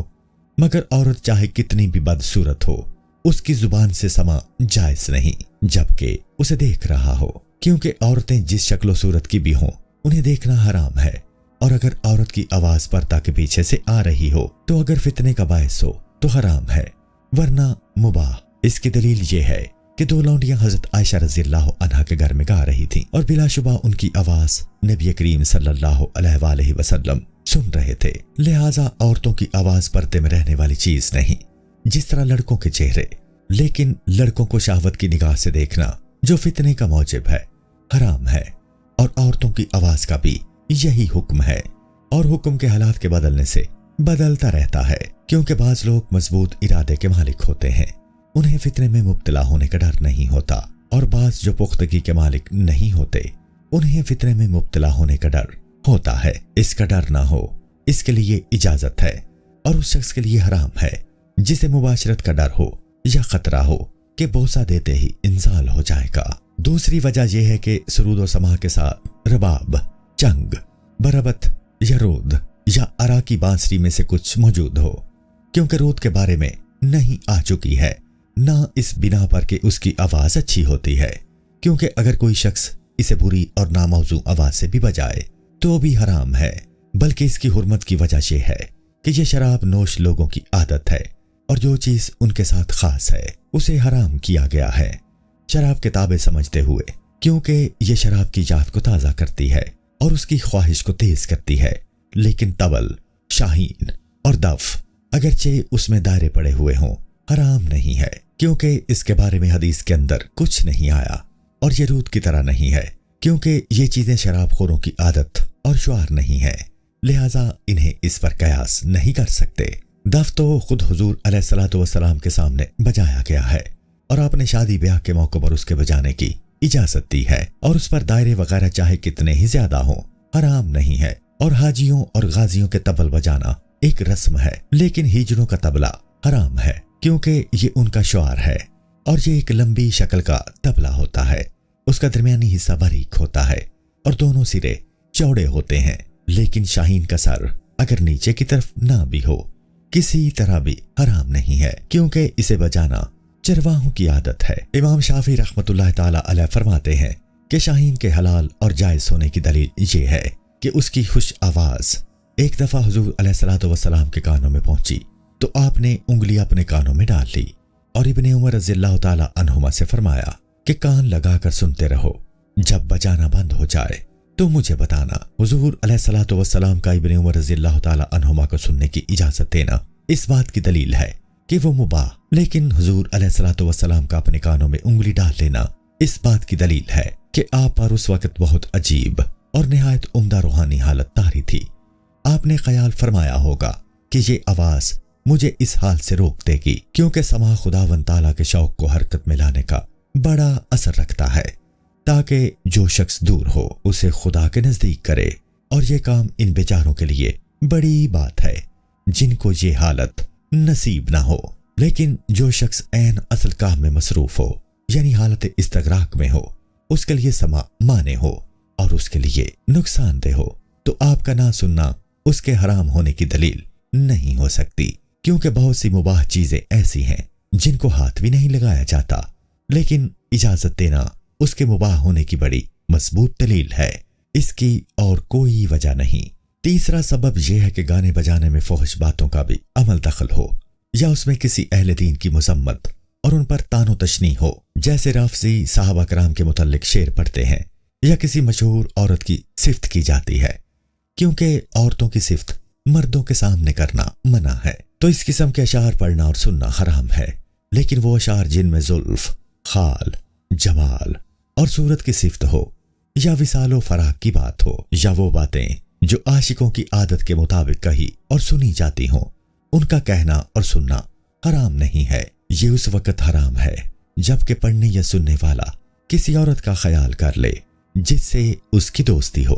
مگر عورت چاہے کتنی بھی بدصورت ہو، اس کی زبان سے سما جائز نہیں جبکہ اسے دیکھ رہا ہو، کیونکہ عورتیں جس شکل و صورت کی بھی ہوں انہیں دیکھنا حرام ہے، اور اگر عورت کی آواز پردہ کے پیچھے سے آ رہی ہو تو اگر فتنے کا باعث ہو تو حرام ہے، ورنہ مباح۔ اس کی دلیل یہ ہے کہ دو لونڈیاں حضرت عائشہ رضی اللہ عنہا کے گھر میں گا رہی تھیں، اور بلا شبہ ان کی آواز نبی کریم صلی اللہ علیہ وآلہ وسلم سن رہے تھے، لہٰذا عورتوں کی آواز پردے میں رہنے والی چیز نہیں، جس طرح لڑکوں کے چہرے، لیکن لڑکوں کو شہوت کی نگاہ سے دیکھنا جو فتنے کا موجب ہے حرام ہے، اور عورتوں کی آواز کا بھی یہی حکم ہے، اور حکم کے حالات کے بدلنے سے بدلتا رہتا ہے، کیونکہ بعض لوگ مضبوط ارادے کے مالک ہوتے ہیں، انہیں فتنے میں مبتلا ہونے کا ڈر نہیں ہوتا، اور بعض جو پختگی کے مالک نہیں ہوتے انہیں فتنے میں مبتلا ہونے کا ڈر ہوتا ہے۔ اس کا ڈر نہ ہو، اس کے لیے اجازت ہے، اور اس شخص کے لیے حرام ہے جسے مباشرت کا ڈر ہو یا خطرہ ہو کہ بوسہ دیتے ہی انزال ہو جائے گا۔ دوسری وجہ یہ ہے کہ سرود و سماع کے ساتھ رباب، چنگ، بربت یا رود یا عراقی بانسری میں سے کچھ موجود ہو، کیونکہ رود کے بارے میں نہیں آ چکی ہے، نہ اس بنا پر کہ اس کی آواز اچھی ہوتی ہے، کیونکہ اگر کوئی شخص اسے بری اور ناموزوں آواز سے بھی بجائے تو بھی حرام ہے، بلکہ اس کی حرمت کی وجہ یہ ہے کہ یہ شراب نوش لوگوں کی عادت ہے، اور جو چیز ان کے ساتھ خاص ہے اسے حرام کیا گیا ہے شراب کے تابع سمجھتے ہوئے، کیونکہ یہ شراب کی یاد کو تازہ کرتی ہے اور اس کی خواہش کو تیز کرتی ہے، لیکن طبل، شاہین اور دف اگرچہ اس میں دائرے پڑے ہوئے ہوں حرام نہیں ہے، کیونکہ اس کے بارے میں حدیث کے اندر کچھ نہیں آیا، اور یہ رود کی طرح نہیں ہے، کیونکہ یہ چیزیں شراب خوروں کی عادت اور شعار نہیں ہے، لہٰذا انہیں اس پر قیاس نہیں کر سکتے۔ دف تو خود حضور علیہ الصلوۃ والسلام کے سامنے بجایا گیا ہے، اور آپ نے شادی بیاہ کے موقع پر اس کے بجانے کی اجازت دی ہے، اور اس پر دائرے وغیرہ چاہے کتنے ہی زیادہ ہوں حرام نہیں ہے۔ اور حاجیوں اور غازیوں کے طبل بجانا ایک رسم ہے، لیکن ہجروں کا طبلہ حرام ہے، کیونکہ یہ ان کا شعار ہے، اور یہ ایک لمبی شکل کا طبلہ ہوتا ہے، اس کا درمیانی حصہ باریک ہوتا ہے اور دونوں سرے چوڑے ہوتے ہیں، لیکن شاہین کا سر اگر نیچے کی طرف نہ بھی ہو کسی طرح بھی حرام نہیں ہے، کیونکہ اسے بجانا چرواہوں کی عادت ہے۔ امام شافعی رحمۃ اللہ تعالی علیہ فرماتے ہیں کہ شاہین کے حلال اور جائز ہونے کی دلیل یہ ہے کہ اس کی خوش آواز ایک دفعہ حضور علیہ الصلوۃ والسلام کے کانوں میں پہنچی تو آپ نے انگلی اپنے کانوں میں ڈال لی، اور ابن عمر رضی اللہ تعالی عنہما سے فرمایا کہ کان لگا کر سنتے رہو، جب بجانا بند ہو جائے تو مجھے بتانا۔ حضور علیہ الصلوۃ والسلام کا ابن عمر رضی اللہ تعالی عنہما کو سننے کی اجازت دینا اس بات کی دلیل ہے کہ وہ مباح، لیکن حضور علیہ الصلوۃ والسلام کا اپنے کانوں میں انگلی ڈال لینا اس بات کی دلیل ہے کہ آپ پر اس وقت بہت عجیب اور نہایت عمدہ روحانی حالت طاری تھی۔ آپ نے خیال فرمایا ہوگا کہ یہ آواز مجھے اس حال سے روک دے گی، کیونکہ سماع خداوند تعالیٰ کے شوق کو حرکت میں لانے کا بڑا اثر رکھتا ہے، تاکہ جو شخص دور ہو اسے خدا کے نزدیک کرے، اور یہ کام ان بیچاروں کے لیے بڑی بات ہے جن کو یہ حالت نصیب نہ ہو، لیکن جو شخص عین اصل کام میں مصروف ہو یعنی حالت استغراق میں ہو، اس کے لیے سماع مانع ہو اور اس کے لیے نقصان دہ ہو، تو آپ کا نہ سننا اس کے حرام ہونے کی دلیل نہیں ہو سکتی، کیونکہ بہت سی مباح چیزیں ایسی ہیں جن کو ہاتھ بھی نہیں لگایا جاتا، لیکن اجازت دینا اس کے مباح ہونے کی بڑی مضبوط دلیل ہے، اس کی اور کوئی وجہ نہیں۔ تیسرا سبب یہ ہے کہ گانے بجانے میں فحش باتوں کا بھی عمل دخل ہو، یا اس میں کسی اہل دین کی مذمت اور ان پر تان و تشنیع ہو، جیسے رافضی صحابہ کرام کے متعلق شعر پڑھتے ہیں، یا کسی مشہور عورت کی صفت کی جاتی ہے، کیونکہ عورتوں کی صفت مردوں کے سامنے کرنا منع ہے، تو اس قسم کے اشعار پڑھنا اور سننا حرام ہے، لیکن وہ اشعار جن میں زلف، خال، جمال اور صورت کی صفت ہو، یا وصال و فراق کی بات ہو، یا وہ باتیں جو عاشقوں کی عادت کے مطابق کہی اور سنی جاتی ہوں، ان کا کہنا اور سننا حرام نہیں ہے۔ یہ اس وقت حرام ہے جبکہ پڑھنے یا سننے والا کسی عورت کا خیال کر لے جس سے اس کی دوستی ہو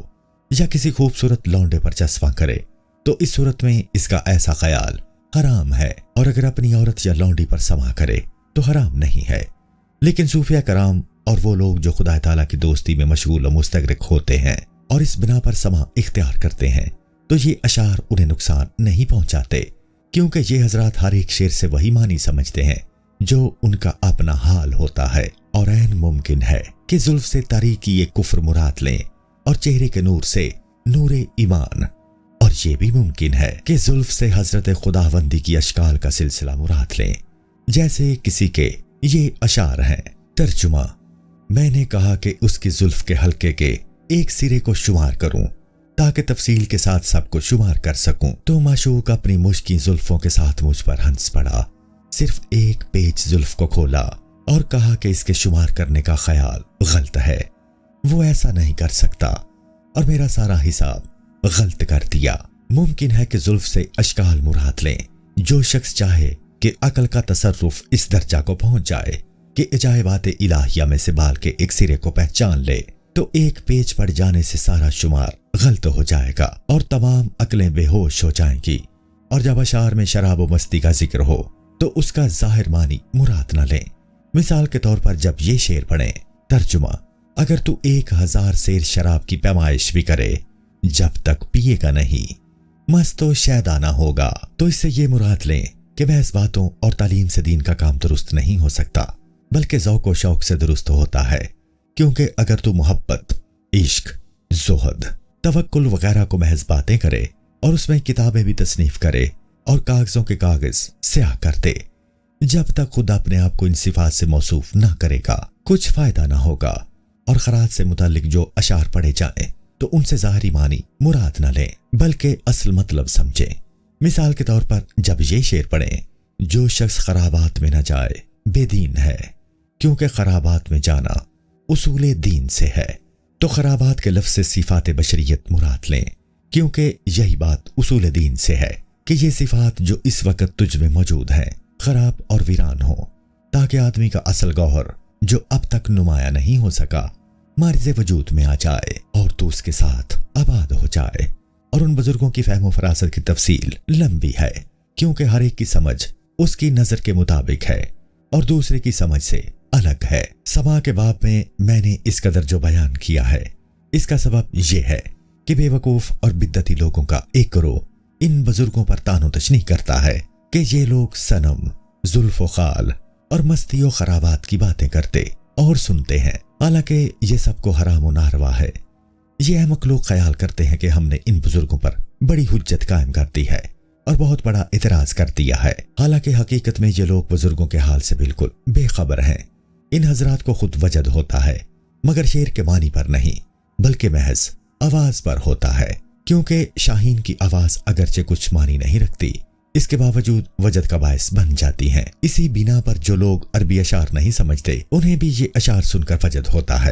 یا کسی خوبصورت لونڈے پر چسپاں کرے تو اس صورت میں اس کا ایسا خیال حرام ہے، اور اگر اپنی عورت یا لونڈی پر سما کرے تو حرام نہیں ہے۔ لیکن صوفیہ کرام اور وہ لوگ جو خدا تعالیٰ کی دوستی میں مشغول و مستغرق ہوتے ہیں اور اس بنا پر سما اختیار کرتے ہیں تو یہ اشعار انہیں نقصان نہیں پہنچاتے، کیونکہ یہ حضرات ہر ایک شعر سے وہی معنی سمجھتے ہیں جو ان کا اپنا حال ہوتا ہے، اور عین ممکن ہے کہ زلف سے تاریکی یہ کفر مراد لیں اور چہرے کے نور سے نور ایمان، اور یہ بھی ممکن ہے کہ زلف سے حضرت خداوندی کی اشکال کا سلسلہ مراد لیں، جیسے کسی کے یہ اشعار ہیں۔ ترجمہ: میں نے کہا کہ اس کی زلف کے حلقے کے ایک سرے کو شمار کروں تاکہ تفصیل کے ساتھ سب کو شمار کر سکوں، تو معشوق اپنی مشکی زلفوں کے ساتھ مجھ پر ہنس پڑا، صرف ایک پیچ زلف کو کھولا اور کہا کہ اس کے شمار کرنے کا خیال غلط ہے، وہ ایسا نہیں کر سکتا، اور میرا سارا حساب غلط کر دیا۔ ممکن ہے کہ زلف سے اشکال مراد لیں۔ جو شخص چاہے کہ عقل کا تصرف اس درجہ کو پہنچ جائے کہ عجائبات الہیہ میں سے بال کے ایک سرے کو پہچان لے تو ایک پیچ پڑ جانے سے سارا شمار غلط ہو جائے گا اور تمام عقلیں بے ہوش ہو جائیں گی۔ اور جب اشعار میں شراب و مستی کا ذکر ہو تو اس کا ظاہر معنی مراد نہ لیں۔ مثال کے طور پر جب یہ شعر پڑھیں، ترجمہ: اگر تو 1000 سیر شراب کی پیمائش بھی کرے، جب تک پیے گا نہیں، مست و شیدا نہ ہوگا، تو اس سے یہ مراد لیں کہ محض باتوں اور تعلیم سے دین کا کام درست نہیں ہو سکتا، بلکہ ذوق و شوق سے درست ہوتا ہے، کیونکہ اگر تو محبت، عشق، زہد، توکل وغیرہ کو محض باتیں کرے اور اس میں کتابیں بھی تصنیف کرے اور کاغذوں کے کاغذ سیاہ کر دے، جب تک خود اپنے آپ کو ان صفات سے موصوف نہ کرے گا کچھ فائدہ نہ ہوگا۔ اور خراج سے متعلق جو اشعار پڑھے جائیں تو ان سے ظاہری معنی مراد نہ لیں بلکہ اصل مطلب سمجھیں۔ مثال کے طور پر جب یہ شعر پڑھیں، جو شخص خرابات میں نہ جائے بے دین ہے، کیونکہ خرابات میں جانا اصول دین سے ہے، تو خرابات کے لفظ سے صفات بشریت مراد لیں، کیونکہ یہی بات اصول دین سے ہے کہ یہ صفات جو اس وقت تجھ میں موجود ہیں خراب اور ویران ہوں، تاکہ آدمی کا اصل گوہر جو اب تک نمایاں نہیں ہو سکا مارز وجود میں آ جائے اور تو اس کے ساتھ آباد ہو جائے۔ اور ان بزرگوں کی فہم و فراست کی تفصیل لمبی ہے، کیونکہ ہر ایک کی سمجھ اس کی نظر کے مطابق ہے اور دوسرے کی سمجھ سے الگ ہے۔ سما کے باب میں نے اس قدر جو بیان کیا ہے، اس کا سبب یہ ہے کہ بے وقوف اور بدعتی لوگوں کا ایک گروہ ان بزرگوں پر طعن و تشنیع کرتا ہے کہ یہ لوگ صنم، زلف و خال اور مستی و خرابات کی باتیں کرتے اور سنتے ہیں، حالانکہ یہ سب کو حرام و ناروا ہے۔ یہ احمق لوگ خیال کرتے ہیں کہ ہم نے ان بزرگوں پر بڑی حجت قائم کر دی ہے اور بہت بڑا اعتراض کر دیا ہے، حالانکہ حقیقت میں یہ لوگ بزرگوں کے حال سے بالکل بے خبر ہیں۔ ان حضرات کو خود وجد ہوتا ہے، مگر شعر کے معنی پر نہیں بلکہ محض آواز پر ہوتا ہے، کیونکہ شاہین کی آواز اگرچہ کچھ معنی نہیں رکھتی، اس کے باوجود وجد کا باعث بن جاتی ہیں۔ اسی بنا پر جو لوگ عربی اشعار نہیں سمجھتے انہیں بھی یہ اشعار سن کر وجد ہوتا ہے۔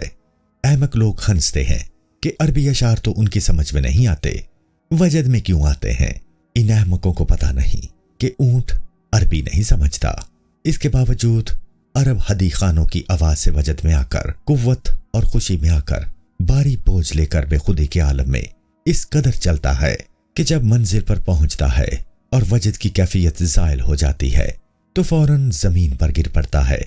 احمق لوگ ہنستے ہیں کہ عربی اشعار تو ان کی سمجھ میں نہیں آتے، وجد میں کیوں آتے ہیں؟ ان احمقوں کو پتہ نہیں کہ اونٹ عربی نہیں سمجھتا، اس کے باوجود عرب حدی خانوں کی آواز سے وجد میں آ کر، قوت اور خوشی میں آ کر باری بوجھ لے کر بے خودی کے عالم میں اس قدر چلتا ہے کہ جب منزل پر پہنچتا ہے اور وجد کی کیفیت زائل ہو جاتی ہے تو فوراً زمین پر گر پڑتا ہے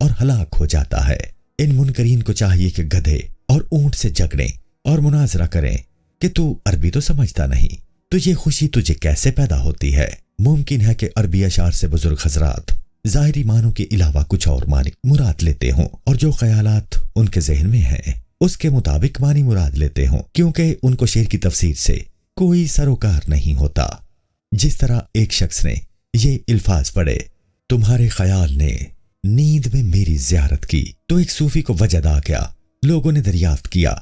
اور ہلاک ہو جاتا ہے۔ ان منکرین کو چاہیے کہ گدھے اور اونٹ سے جھگڑیں اور مناظرہ کریں کہ تو عربی تو سمجھتا نہیں، تو یہ خوشی تجھے کیسے پیدا ہوتی ہے؟ ممکن ہے کہ عربی اشعار سے بزرگ حضرات ظاہری معنوں کے علاوہ کچھ اور معنی مراد لیتے ہوں، اور جو خیالات ان کے ذہن میں ہیں اس کے مطابق معنی مراد لیتے ہوں، کیونکہ ان کو شعر کی تفسیر سے کوئی سروکار نہیں ہوتا۔ جس طرح ایک شخص نے یہ الفاظ پڑھے، تمہارے خیال نے نیند میں میری زیارت کی، تو ایک صوفی کو وجد آ گیا، لوگوں نے دریافت کیا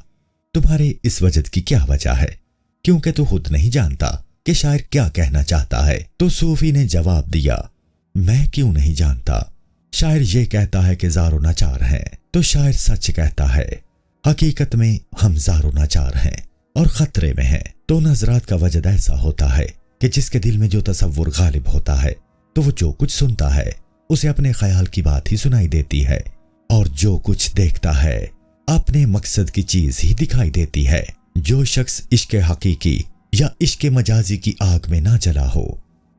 تمہارے اس وجد کی کیا وجہ ہے، کیونکہ تو خود نہیں جانتا کہ شاعر کیا کہنا چاہتا ہے۔ تو صوفی نے جواب دیا، میں کیوں نہیں جانتا، شاعر یہ کہتا ہے کہ زار و ناچار ہیں، تو شاعر سچ کہتا ہے، حقیقت میں ہم زار و ناچار ہیں اور خطرے میں ہیں۔ تو نظرات کا وجد ایسا ہوتا ہے کہ جس کے دل میں جو تصور غالب ہوتا ہے تو وہ جو کچھ سنتا ہے اسے اپنے خیال کی بات ہی سنائی دیتی ہے، اور جو کچھ دیکھتا ہے اپنے مقصد کی چیز ہی دکھائی دیتی ہے۔ جو شخص عشق حقیقی یا عشق مجازی کی آگ میں نہ جلا ہو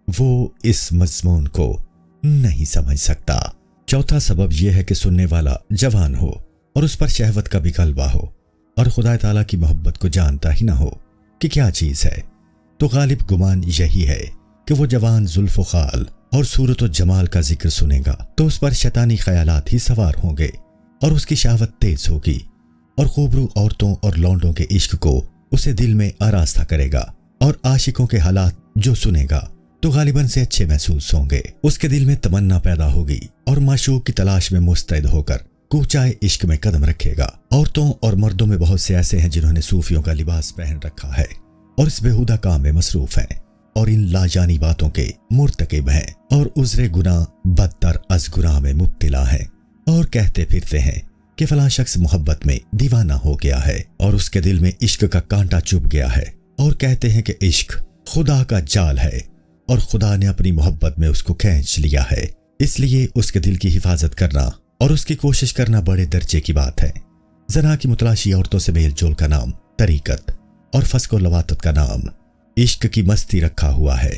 وہ اس مضمون کو نہیں سمجھ سکتا۔ چوتھا سبب یہ ہے کہ سننے والا جوان ہو اور اس پر شہوت کا بھی غلبہ ہو اور خدا تعالیٰ کی محبت کو جانتا ہی نہ ہو کہ کیا چیز ہے، تو غالب گمان یہی ہے کہ وہ جوان زلف و خال اور صورت و جمال کا ذکر سنے گا تو اس پر شیطانی خیالات ہی سوار ہوں گے اور اس کی شہوت تیز ہوگی اور خوبرو عورتوں اور لونڈوں کے عشق کو اسے دل میں آراستہ کرے گا، اور عاشقوں کے حالات جو سنے گا تو غالباً سے اچھے محسوس ہوں گے۔ اس کے دل میں تمنا پیدا ہوگی اور معشوق کی تلاش میں مستعد ہو کر کوچائے عشق میں قدم رکھے گا۔ عورتوں اور مردوں میں بہت سے ایسے ہیں جنہوں نے صوفیوں کا لباس پہن رکھا ہے اور اس بےہودہ کام میں مصروف ہیں اور ان لاجانی باتوں کے مرتکب ہیں اور عذر گناہ بدتر از گناہ میں مبتلا ہیں، اور کہتے پھرتے ہیں کہ فلاں شخص محبت میں دیوانہ ہو گیا ہے اور اس کے دل میں عشق کا کانٹا چبھ گیا ہے، اور کہتے ہیں کہ عشق خدا کا جال ہے اور خدا نے اپنی محبت میں اس کو کھینچ لیا ہے، اس لیے اس کے دل کی حفاظت کرنا اور اس کی کوشش کرنا بڑے درجے کی بات ہے۔ زنا کی متلاشی عورتوں سے میل جول کا نام طریقت اور فسق و لواطت کا نام عشق کی مستی رکھا ہوا ہے،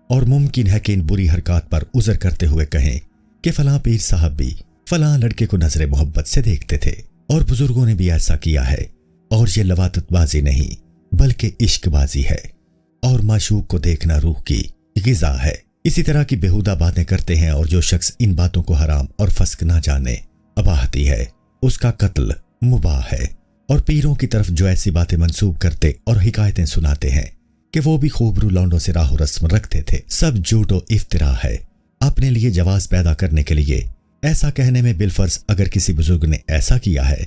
اور ممکن ہے کہ ان بری حرکات پر عذر کرتے ہوئے کہیں کہ فلاں پیر صاحب بھی فلاں لڑکے کو نظر محبت سے دیکھتے تھے اور بزرگوں نے بھی ایسا کیا ہے، اور یہ لواطت بازی نہیں بلکہ عشق بازی ہے، اور معشوق کو دیکھنا روح کی غذا ہے۔ اسی طرح کی بےہودہ باتیں کرتے ہیں، اور جو شخص ان باتوں کو حرام اور فسق نہ جانے اباہتی ہے اس کا قتل مباح ہے، اور پیروں کی طرف جو ایسی باتیں منسوب کرتے اور حکایتیں سناتے ہیں کہ وہ بھی خوبرو لونڈوں سے راہ و رسم رکھتے تھے، سب جھوٹ و افترا ہے۔ اپنے لیے جواز پیدا کرنے کے لیے ایسا کہنے میں بالفرض اگر کسی بزرگ نے ایسا کیا ہے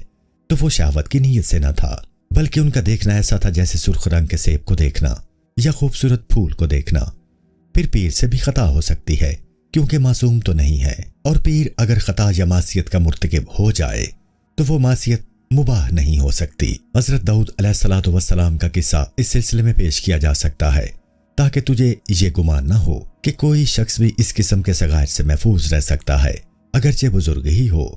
تو وہ شہوت کی نیت سے نہ تھا، بلکہ ان کا دیکھنا ایسا تھا جیسے سرخ رنگ کے سیب کو دیکھنا یا خوبصورت پھول کو دیکھنا۔ پھر پیر سے بھی خطا ہو سکتی ہے کیونکہ معصوم تو نہیں ہے، اور پیر اگر خطا یا معصیت کا مرتکب ہو جائے تو وہ معصیت مباح نہیں ہو سکتی۔ حضرت داؤد علیہ السلام کا قصہ اس سلسلے میں پیش کیا جا سکتا ہے تاکہ تجھے یہ گمان نہ ہو کہ کوئی شخص بھی اس قسم کے صغائر سے محفوظ رہ سکتا ہے اگرچہ بزرگ ہی ہو۔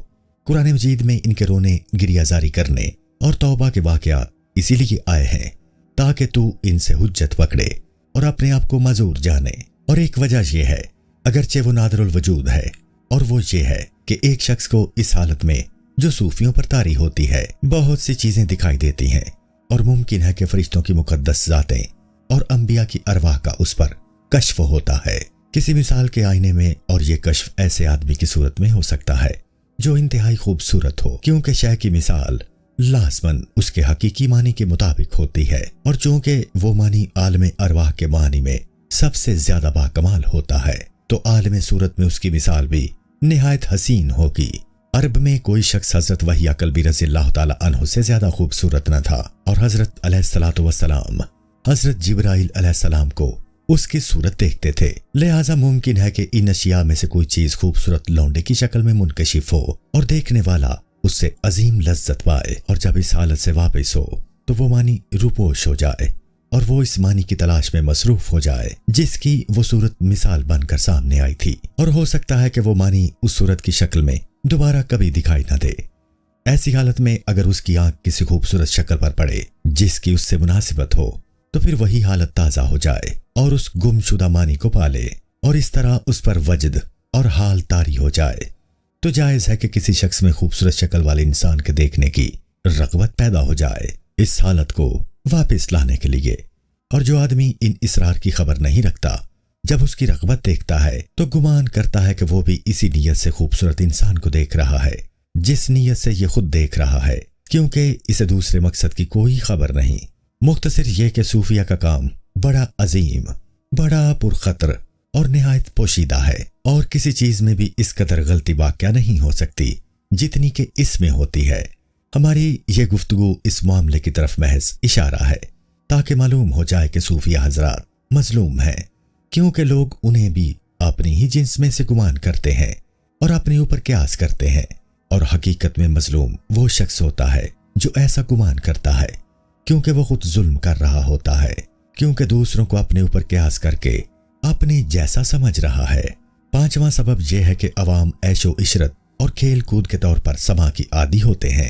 قرآن مجید میں ان کے رونے گریہ زاری کرنے اور توبہ کے واقعات اسی لیے آئے ہیں تاکہ تو ان سے حجت پکڑے اور اپنے آپ کو معذور جانے، اور ایک وجہ یہ ہے اگرچہ وہ نادر الوجود ہے، اور وہ یہ ہے کہ ایک شخص کو اس حالت میں جو صوفیوں پر طاری ہوتی ہے بہت سی چیزیں دکھائی دیتی ہیں، اور ممکن ہے کہ فرشتوں کی مقدس ذاتیں اور انبیاء کی ارواح کا اس پر کشف ہوتا ہے کسی مثال کے آئینے میں، اور یہ کشف ایسے آدمی کی صورت میں ہو سکتا ہے جو انتہائی خوبصورت ہو، کیونکہ شے کی مثال لازماً اس کے حقیقی معنی کے مطابق ہوتی ہے، اور چونکہ وہ معنی عالم ارواح کے معنی میں سب سے زیادہ باکمال ہوتا ہے تو عالم صورت میں اس کی مثال بھی نہایت حسین ہوگی۔ عرب میں کوئی شخص حضرت وحی قلبی رضی اللہ تعالی عنہ سے زیادہ خوبصورت نہ تھا، اور حضرت علیہ السلام حضرت جبرائیل علیہ السلام کو اس کی صورت دیکھتے تھے، لہٰذا ممکن ہے کہ ان اشیاء میں سے کوئی چیز خوبصورت لونڈے کی شکل میں منکشف ہو اور دیکھنے والا اس سے عظیم لذت پائے، اور جب اس حالت سے واپس ہو تو وہ معنی روپوش ہو جائے اور وہ اس معنی کی تلاش میں مصروف ہو جائے جس کی وہ صورت مثال بن کر سامنے آئی تھی، اور ہو سکتا ہے کہ وہ معنی اس صورت کی شکل میں دوبارہ کبھی دکھائی نہ دے۔ ایسی حالت میں اگر اس کی آنکھ کسی خوبصورت شکل پر پڑے جس کی اس سے مناسبت ہو تو پھر وہی حالت تازہ ہو جائے اور اس گم شدہ معنی کو پالے، اور اس طرح اس پر وجد اور حال طاری ہو جائے، تو جائز ہے کہ کسی شخص میں خوبصورت شکل والے انسان کے دیکھنے کی رغبت پیدا ہو جائے اس حالت کو واپس لانے کے لیے، اور جو آدمی ان اسرار کی خبر نہیں رکھتا جب اس کی رغبت دیکھتا ہے تو گمان کرتا ہے کہ وہ بھی اسی نیت سے خوبصورت انسان کو دیکھ رہا ہے جس نیت سے یہ خود دیکھ رہا ہے، کیونکہ اسے دوسرے مقصد کی کوئی خبر نہیں۔ مختصر یہ کہ صوفیہ کا کام بڑا عظیم، بڑا پرخطر اور نہایت پوشیدہ ہے، اور کسی چیز میں بھی اس قدر غلطی واقع نہیں ہو سکتی جتنی کہ اس میں ہوتی ہے۔ ہماری یہ گفتگو اس معاملے کی طرف محض اشارہ ہے تاکہ معلوم ہو جائے کہ صوفیہ حضرات مظلوم ہیں، کیونکہ لوگ انہیں بھی اپنی ہی جنس میں سے گمان کرتے ہیں اور اپنے اوپر قیاس کرتے ہیں، اور حقیقت میں مظلوم وہ شخص ہوتا ہے جو ایسا گمان کرتا ہے، کیونکہ وہ خود ظلم کر رہا ہوتا ہے، کیونکہ دوسروں کو اپنے اوپر قیاس کر کے اپنے جیسا سمجھ رہا ہے۔ پانچواں سبب یہ ہے کہ عوام عیش و عشرت اور کھیل کود کے طور پر سما کی عادی ہوتے ہیں،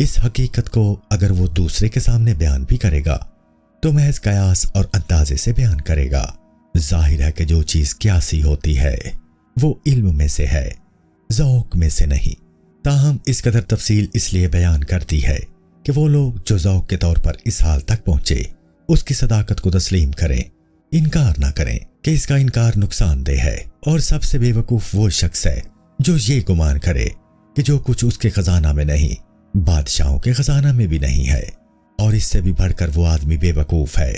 اس حقیقت کو اگر وہ دوسرے کے سامنے بیان بھی کرے گا تو محض قیاس اور اندازے سے بیان کرے گا۔ ظاہر ہے کہ جو چیز قیاسی ہوتی ہے وہ علم میں سے ہے، ذوق میں سے نہیں۔ تاہم اس قدر تفصیل اس لیے بیان کرتی ہے کہ وہ لوگ جو ذوق کے طور پر اس حال تک پہنچے اس کی صداقت کو تسلیم کریں، انکار نہ کریں کہ اس کا انکار نقصان دہ ہے۔ اور سب سے بے وقوف وہ شخص ہے جو یہ گمان کرے کہ جو کچھ اس کے خزانہ میں نہیں بادشاہوں کے خزانہ میں بھی نہیں ہے۔ اور اس سے بھی بڑھ کر وہ آدمی بے وقوف ہے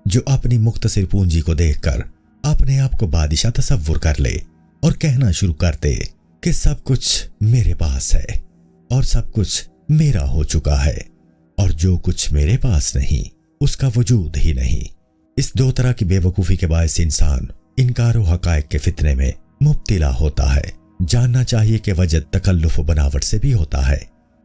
جو اپنی مختصر پونجی کو دیکھ کر اپنے آپ کو بادشاہ تصور کر لے اور کہنا شروع کر دے کہ سب کچھ میرے پاس ہے اور سب کچھ میرا ہو چکا ہے، اور جو کچھ میرے پاس نہیں اس کا وجود ہی نہیں۔ اس دو طرح کی بے وقوفی کے باعث انسان انکار و حقائق کے فتنے میں مبتلا ہوتا ہے۔ جاننا چاہیے کہ وجد تکلف و بناوٹ سے بھی ہوتا ہے۔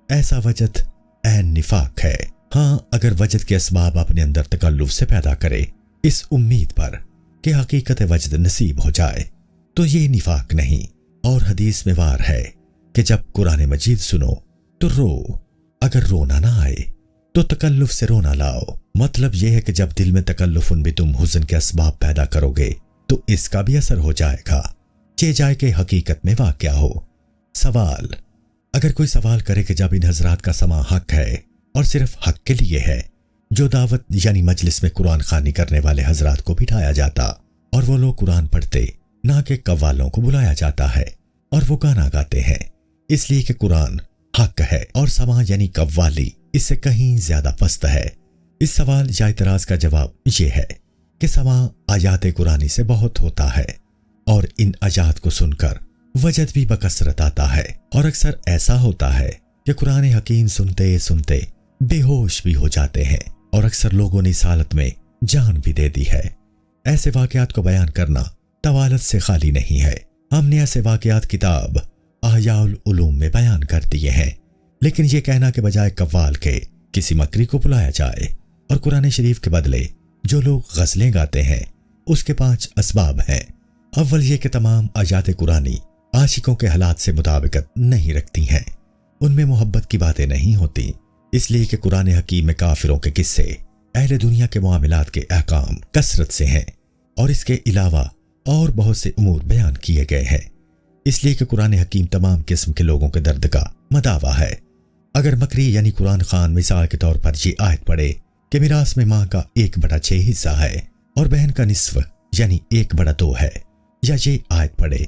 ایسا وجد عین نفاق ہے۔ ہاں، اگر وجد کے اسباب اپنے اندر تکلف سے پیدا کرے اس امید پر کہ حقیقت وجد نصیب ہو جائے تو یہ نفاق نہیں۔ اور حدیث میں وار ہے کہ جب قرآن مجید سنو تو رو، اگر رونا نہ آئے تو تکلف سے رونا لاؤ۔ مطلب یہ ہے کہ جب دل میں تکلف بھی تم حزن کے اسباب پیدا کرو گے تو اس کا بھی اثر ہو جائے گا، چہ جائے کہ حقیقت میں واقع ہو۔ سوال، اگر کوئی سوال کرے کہ جب ان حضرات کا سماع حق ہے اور صرف حق کے لیے ہے، جو دعوت یعنی مجلس میں قرآن خوانی کرنے والے حضرات کو بٹھایا جاتا اور وہ لوگ قرآن پڑھتے نہ کہ قوالوں کو بلایا جاتا ہے اور وہ گانا گاتے ہیں، اس لیے کہ قرآن حق ہے اور سماع یعنی قوالی اس سے کہیں زیادہ پست ہے۔ اس سوال یا اعتراض کا جواب یہ ہے کہ سماع آیات قرآنی سے بہت ہوتا ہے اور ان آیات کو سن کر وجد بھی بکثرت آتا ہے، اور اکثر ایسا ہوتا ہے کہ قرآن حکیم سنتے سنتے بے ہوش بھی ہو جاتے ہیں، اور اکثر لوگوں نے اس حالت میں جان بھی دے دی ہے۔ ایسے واقعات کو بیان کرنا طوالت سے خالی نہیں ہے۔ ہم نے ایسے واقعات کتاب احیاء العلوم میں بیان کر دیے ہیں، لیکن یہ کہنا کہ بجائے قوال کے کسی مکری کو بلایا جائے اور قرآن شریف کے بدلے جو لوگ غزلیں گاتے ہیں اس کے 5 اسباب ہیں۔ اول یہ کہ تمام آیات قرآنی عاشقوں کے حالات سے مطابقت نہیں رکھتی ہیں، ان میں محبت کی باتیں نہیں ہوتی، اس لیے کہ قرآن حکیم میں کافروں کے قصے، اہل دنیا کے معاملات کے احکام کثرت سے ہیں، اور اس کے علاوہ اور بہت سے امور بیان کیے گئے ہیں، اس لیے کہ قرآن حکیم تمام قسم کے لوگوں کے درد کا مداوا ہے۔ اگر مکری یعنی قرآن خوان مثال کے طور پر یہ آیت پڑھے کہ میراث میں ماں کا 1/6 حصہ ہے اور بہن کا نصف یعنی 1/2 ہے، یا یہ آیت پڑھے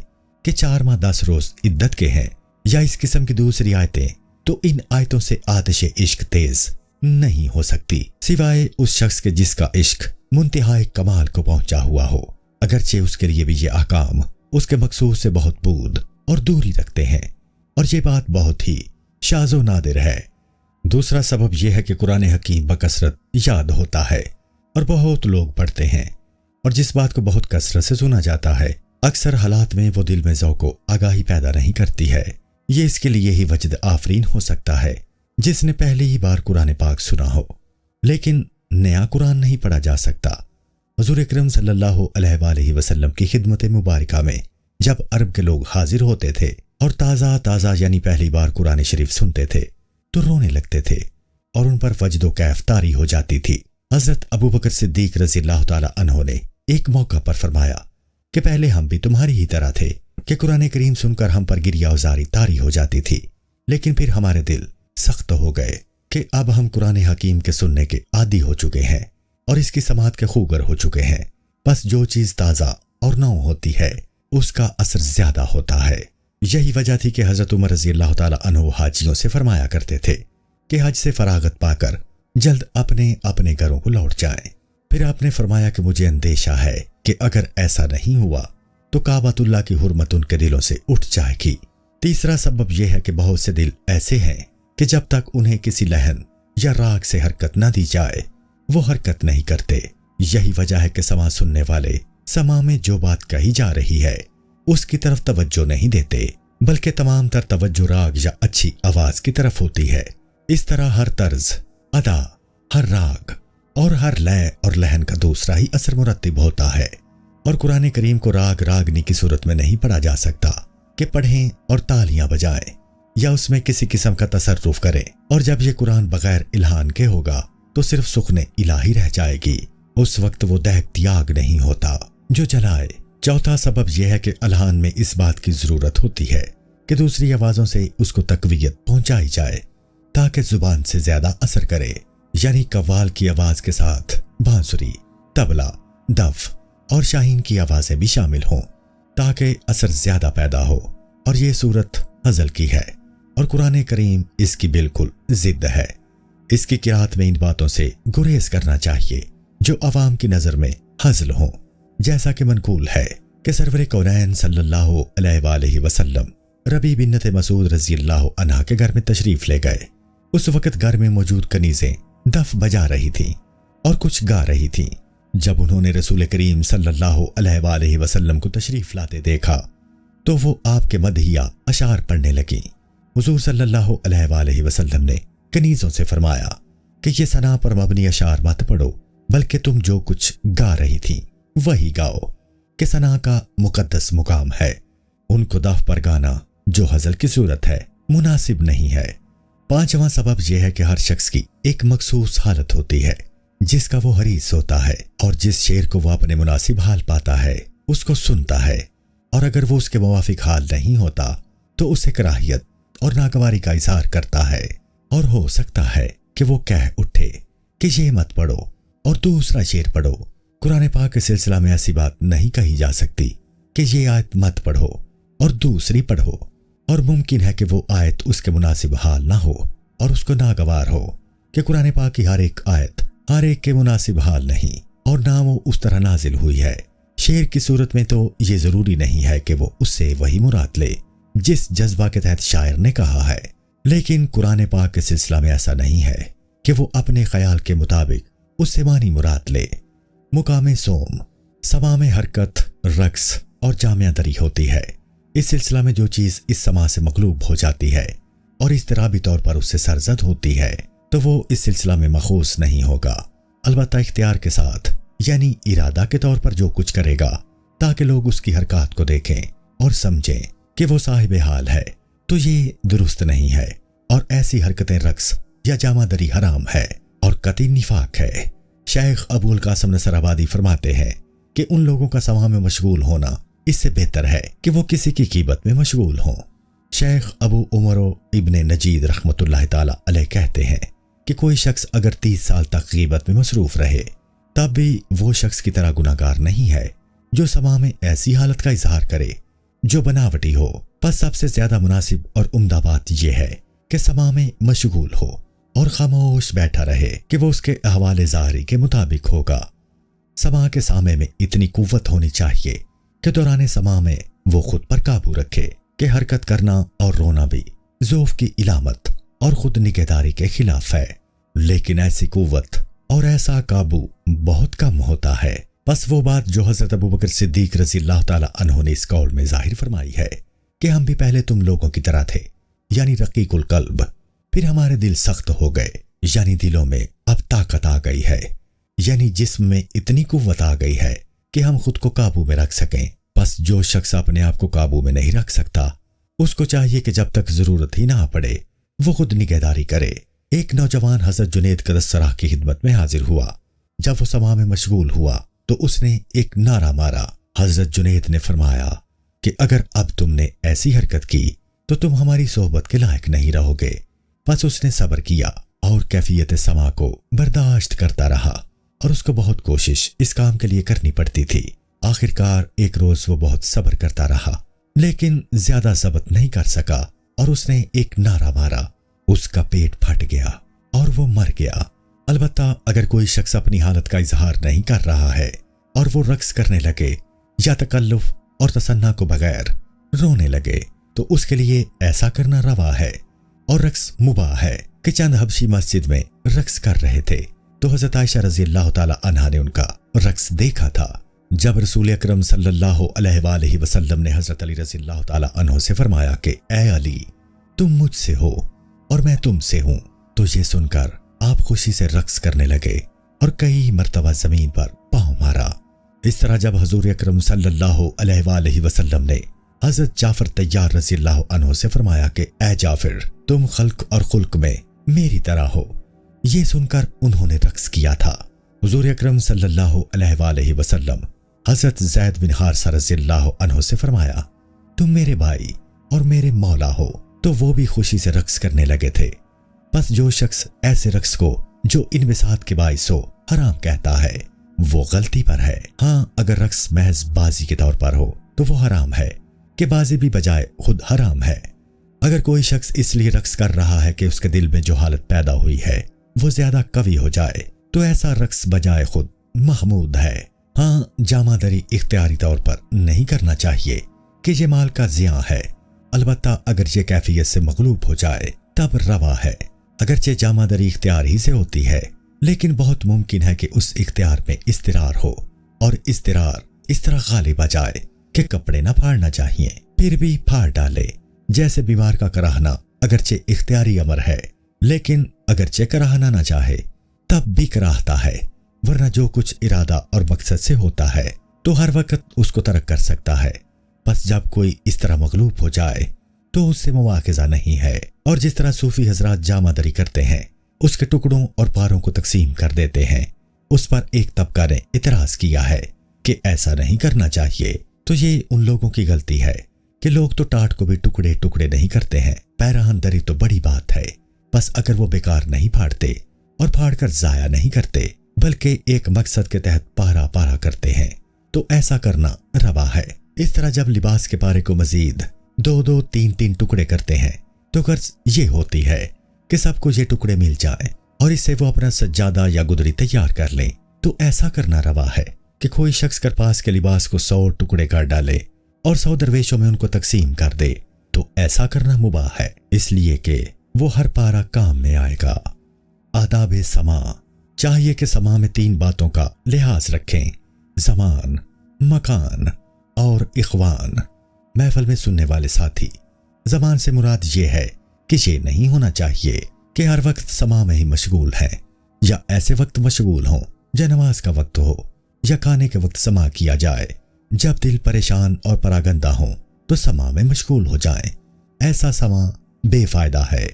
کہ 4 ماہ 10 روز عدت کے ہیں، یا اس قسم کی دوسری آیتیں، تو ان آیتوں سے آتش عشق تیز نہیں ہو سکتی سوائے اس شخص کے جس کا عشق منتہائی کمال کو پہنچا ہوا ہو، اگرچہ اس کے لیے بھی یہ احکام اس کے مقصود سے بہت دور اور دوری رکھتے ہیں، اور یہ بات بہت ہی شاذ و نادر ہے۔ دوسرا سبب یہ ہے کہ قرآن حکیم بکثرت یاد ہوتا ہے اور بہت لوگ پڑھتے ہیں، اور جس بات کو بہت کثرت سے سنا جاتا ہے اکثر حالات میں وہ دل میں ذوق و آگاہی پیدا نہیں کرتی ہے۔ یہ اس کے لیے ہی وجد آفرین ہو سکتا ہے جس نے پہلی ہی بار قرآن پاک سنا ہو، لیکن نیا قرآن نہیں پڑھا جا سکتا۔ حضور اکرم صلی اللہ علیہ وآلہ وسلم کی خدمت مبارکہ میں جب عرب کے لوگ حاضر ہوتے تھے اور تازہ یعنی پہلی بار قرآن شریف سنتے تھے تو رونے لگتے تھے اور ان پر وجد و کیف طاری ہو جاتی تھی۔ حضرت ابو بکر صدیق رضی اللہ تعالی عنہ نے ایک موقع پر فرمایا کہ پہلے ہم بھی تمہاری ہی طرح تھے کہ قرآن کریم سن کر ہم پر گریہ وزاری طاری ہو جاتی تھی، لیکن پھر ہمارے دل سخت ہو گئے کہ اب ہم قرآن حکیم کے سننے کے عادی ہو چکے ہیں اور اس کی سماعت کے خوگر ہو چکے ہیں۔ بس جو چیز تازہ اور نو ہوتی ہے اس کا اثر زیادہ ہوتا ہے۔ یہی وجہ تھی کہ حضرت عمر رضی اللہ تعالی عنہ حاجیوں سے فرمایا کرتے تھے کہ حج سے فراغت پا کر جلد اپنے اپنے گھروں کو لوٹ جائیں۔ پھر آپ نے فرمایا کہ مجھے اندیشہ ہے کہ اگر ایسا نہیں ہوا تو کعبۃ اللہ کی حرمت ان کے دلوں سے اٹھ جائے گی۔ تیسرا سبب یہ ہے کہ بہت سے دل ایسے ہیں کہ جب تک انہیں کسی لحن یا راگ سے حرکت نہ دی جائے وہ حرکت نہیں کرتے۔ یہی وجہ ہے کہ سماع سننے والے سماع میں جو بات کہی جا رہی ہے اس کی طرف توجہ نہیں دیتے، بلکہ تمام تر توجہ راگ یا اچھی آواز کی طرف ہوتی ہے۔ اس طرح ہر طرز، ادا، ہر راگ اور ہر لے اور لہن کا دوسرا ہی اثر مرتب ہوتا ہے، اور قرآن کریم کو راگ راگنی کی صورت میں نہیں پڑھا جا سکتا کہ پڑھیں اور تالیاں بجائیں۔ یا اس میں کسی قسم کا تصرف کریں، اور جب یہ قرآن بغیر الہان کے ہوگا تو صرف سخن الہی رہ جائے گی، اس وقت وہ دہکتی آگ نہیں ہوتا جو جلائے۔ چوتھا سبب یہ ہے کہ الہان میں اس بات کی ضرورت ہوتی ہے کہ دوسری آوازوں سے اس کو تقویت پہنچائی جائے تاکہ زبان سے زیادہ اثر کرے، یعنی قوال کی آواز کے ساتھ بانسری، طبلہ، دف اور شاہین کی آوازیں بھی شامل ہوں تاکہ اثر زیادہ پیدا ہو، اور یہ صورت ہزل کی ہے اور قرآن کریم اس کی بالکل ضد ہے۔ اس کی قرات میں ان باتوں سے گریز کرنا چاہیے جو عوام کی نظر میں ہزل ہوں، جیسا کہ منقول ہے کہ سرور کونین صلی اللہ علیہ وآلہ وسلم ربیع بنت مسعود رضی اللہ عنہ کے گھر میں تشریف لے گئے۔ اس وقت گھر میں موجود کنیزیں دف بجا رہی تھیں اور کچھ گا رہی تھیں۔ جب انہوں نے رسول کریم صلی اللہ علیہ وآلہ وسلم کو تشریف لاتے دیکھا تو وہ آپ کے مدحیہ اشعار پڑھنے لگیں۔ حضور صلی اللہ علیہ وآلہ وسلم نے کنیزوں سے فرمایا کہ یہ ثنا پر مبنی اشعار مت پڑھو، بلکہ تم جو کچھ گا رہی تھی وہی گاؤ، کہ ثنا کا مقدس مقام ہے۔ ان کو دف پر گانا جو ہزل کی صورت ہے مناسب نہیں ہے۔ پانچواں سبب یہ ہے کہ ہر شخص کی ایک مخصوص حالت ہوتی ہے جس کا وہ حریص ہوتا ہے، اور جس شعر کو وہ اپنے مناسب حال پاتا ہے اس کو سنتا ہے، اور اگر وہ اس کے موافق حال نہیں ہوتا تو اسے کراہیت اور ناگواری کا اظہار کرتا ہے، اور ہو سکتا ہے کہ وہ کہہ اٹھے کہ یہ مت پڑھو اور دوسرا شعر پڑھو۔ قرآن پاک کے سلسلہ میں ایسی بات نہیں کہی جا سکتی کہ یہ آیت مت پڑھو اور دوسری پڑھو، اور ممکن ہے کہ وہ آیت اس کے مناسب حال نہ ہو اور اس کو ناگوار ہو، کہ قرآن پاک کی ہر ایک آیت ہر ایک کے مناسب حال نہیں، اور نہ وہ اس طرح نازل ہوئی ہے۔ شعر کی صورت میں تو یہ ضروری نہیں ہے کہ وہ اس سے وہی مراد لے جس جذبہ کے تحت شاعر نے کہا ہے، لیکن قرآن پاک کے سلسلہ میں ایسا نہیں ہے کہ وہ اپنے خیال کے مطابق اس سے معنی مراد لے۔ مقام سوم، سما میں حرکت، رقص اور جامع دری ہوتی ہے۔ اس سلسلہ میں جو چیز اس سما سے مغلوب ہو جاتی ہے اور اضطرابی طور پر اس سے سرزد ہوتی ہے تو وہ اس سلسلہ میں مخوص نہیں ہوگا، البتہ اختیار کے ساتھ، یعنی ارادہ کے طور پر جو کچھ کرے گا تاکہ لوگ اس کی حرکات کو دیکھیں اور سمجھیں کہ وہ صاحب حال ہے، تو یہ درست نہیں ہے، اور ایسی حرکتیں رقص یا جامع دری حرام ہے اور قطعی نفاق ہے۔ شیخ ابو القاسم نصر آبادی فرماتے ہیں کہ ان لوگوں کا سما میں مشغول ہونا اس سے بہتر ہے کہ وہ کسی کی غیبت میں مشغول ہوں۔ شیخ ابو عمر ابن نجید رحمۃ اللہ تعالی علیہ کہتے ہیں کہ کوئی شخص اگر 30 سال تک غیبت میں مصروف رہے تب بھی وہ شخص کی طرح گناہگار نہیں ہے جو سما میں ایسی حالت کا اظہار کرے جو بناوٹی ہو۔ پس سب سے زیادہ مناسب اور عمدہ بات یہ ہے کہ سما میں مشغول ہو اور خاموش بیٹھا رہے کہ وہ اس کے احوال ظاہری کے مطابق ہوگا۔ سما کے سامع میں اتنی قوت ہونی چاہیے کہ دوران سما میں وہ خود پر قابو رکھے کہ حرکت کرنا اور رونا بھی ضعف کی علامت اور خود نگہداری کے خلاف ہے، لیکن ایسی قوت اور ایسا قابو بہت کم ہوتا ہے۔ بس وہ بات جو حضرت ابوبکر صدیق رضی اللہ تعالی عنہ نے اس قول میں ظاہر فرمائی ہے کہ ہم بھی پہلے تم لوگوں کی طرح تھے، یعنی رقیق القلب، پھر ہمارے دل سخت ہو گئے، یعنی دلوں میں اب طاقت آ گئی ہے، یعنی جسم میں اتنی قوت آ گئی ہے کہ ہم خود کو قابو میں رکھ سکیں۔ بس جو شخص اپنے آپ کو قابو میں نہیں رکھ سکتا اس کو چاہیے کہ جب تک ضرورت ہی نہ پڑے وہ خود نگہداری کرے۔ ایک نوجوان حضرت جنید قدسرہ کی خدمت میں حاضر ہوا۔ جب وہ سما میں مشغول ہوا تو اس نے ایک نعرہ مارا۔ حضرت جنید نے فرمایا کہ اگر اب تم نے ایسی حرکت کی تو تم ہماری صحبت کے لائق نہیں رہو گے۔ پس اس نے صبر کیا اور کیفیت سما کو برداشت کرتا رہا، اور اس کو بہت کوشش اس کام کے لیے کرنی پڑتی تھی۔ آخرکار ایک روز وہ بہت صبر کرتا رہا لیکن زیادہ ضبط نہیں کر سکا اور اس نے ایک نعرہ مارا، اس کا پیٹ پھٹ گیا اور وہ مر گیا۔ البتہ اگر کوئی شخص اپنی حالت کا اظہار نہیں کر رہا ہے اور وہ رقص کرنے لگے یا تکلف اور تصنع کو بغیر رونے لگے تو اس کے لیے ایسا کرنا روا ہے، اور رقص مباح ہے۔ کہ چند حبشی مسجد میں رقص کر رہے تھے تو حضرت عائشہ رضی اللہ تعالی عنہا نے ان کا رقص دیکھا تھا۔ جب رسول اکرم صلی اللہ علیہ وآلہ وسلم نے حضرت علی رضی اللہ تعالی عنہ سے فرمایا کہ اے علی، تم مجھ سے ہو اور میں تم سے ہوں، تو یہ سن کر آپ خوشی سے رقص کرنے لگے اور کئی مرتبہ زمین پر پاؤں مارا۔ اس طرح جب حضور اکرم صلی اللہ علیہ وآلہ وسلم نے حضرت جعفر طیار رضی اللہ عنہ سے فرمایا کہ اے جعفر، تم خلق اور خلق میں میری طرح ہو۔ یہ سن کر انہوں نے رقص کیا تھا۔ حضور اکرم صلی اللہ علیہ وآلہ وسلم حضرت زید بن حارثہ رضی اللہ عنہ سے فرمایا، تم میرے بھائی اور میرے مولا ہو، تو وہ بھی خوشی سے رقص کرنے لگے تھے۔ بس جو شخص ایسے رقص کو جو انبساط کے باعث ہو حرام کہتا ہے وہ غلطی پر ہے۔ ہاں، اگر رقص محض بازی کے طور پر ہو تو وہ حرام ہے کہ بازی بھی بجائے خود حرام ہے۔ اگر کوئی شخص اس لیے رقص کر رہا ہے کہ اس کے دل میں جو حالت پیدا ہوئی ہے وہ زیادہ قوی ہو جائے تو ایسا رقص بجائے خود محمود ہے۔ ہاں، جامہ دری اختیاری طور پر نہیں کرنا چاہیے کہ یہ مال کا زیاں ہے، البتہ اگر یہ کیفیت سے مغلوب ہو جائے تب روا ہے۔ اگرچہ جامہ دری اختیار ہی سے ہوتی ہے، لیکن بہت ممکن ہے کہ اس اختیار میں اضطرار ہو، اور اضطرار اس طرح غالب آ جائے کہ کپڑے نہ پھاڑنا چاہیے پھر بھی پھاڑ ڈالے۔ جیسے بیمار کا کراہنا اگرچہ اختیاری امر ہے، لیکن اگرچہ کراہنا نہ چاہے تب بھی کراہتا ہے، ورنہ جو کچھ ارادہ اور مقصد سے ہوتا ہے تو ہر وقت اس کو ترک کر سکتا ہے۔ بس جب کوئی اس طرح مغلوب ہو جائے تو اس سے مواخذہ نہیں ہے، اور جس طرح صوفی حضرات جامہ دری کرتے ہیں، اس کے ٹکڑوں اور پاروں کو تقسیم کر دیتے ہیں، اس پر ایک طبقہ نے اعتراض کیا ہے کہ ایسا نہیں کرنا چاہیے۔ تو یہ ان لوگوں کی غلطی ہے کہ لوگ تو ٹاٹ کو بھی ٹکڑے ٹکڑے نہیں کرتے ہیں، پیراہن دری تو بڑی بات ہے۔ بس اگر وہ بیکار نہیں پھاڑتے اور پھاڑ کر ضائع نہیں کرتے بلکہ ایک مقصد کے تحت پارا پارا کرتے ہیں تو ایسا کرنا روا ہے۔ اس طرح جب لباس کے پارے کو مزید 2-2 3-3 ٹکڑے کرتے ہیں تو غرض یہ ہوتی ہے کہ سب کو یہ ٹکڑے مل جائیں اور اس سے وہ اپنا سجادہ یا گدری تیار کر لیں۔ تو ایسا کرنا روا ہے کہ کوئی شخص کرپاس کے لباس کو 100 ٹکڑے کر ڈالے اور 100 درویشوں میں ان کو تقسیم کر دے تو ایسا کرنا مباح ہے، اس لیے کہ وہ ہر پارا کام میں آئے گا۔ آداب سماع: چاہیے کہ سماع میں 3 باتوں کا لحاظ رکھیں: زمان، مکان اور اخوان، محفل میں سننے والے ساتھی۔ زمان سے مراد یہ ہے کہ یہ نہیں ہونا چاہیے کہ ہر وقت سماع میں ہی مشغول ہیں، یا ایسے وقت مشغول ہوں یا نماز کا وقت ہو یا کھانے کے وقت سماع کیا جائے۔ جب دل پریشان اور پراگندہ ہوں تو سماع میں مشغول ہو جائیں، ایسا سماع بے فائدہ ہے۔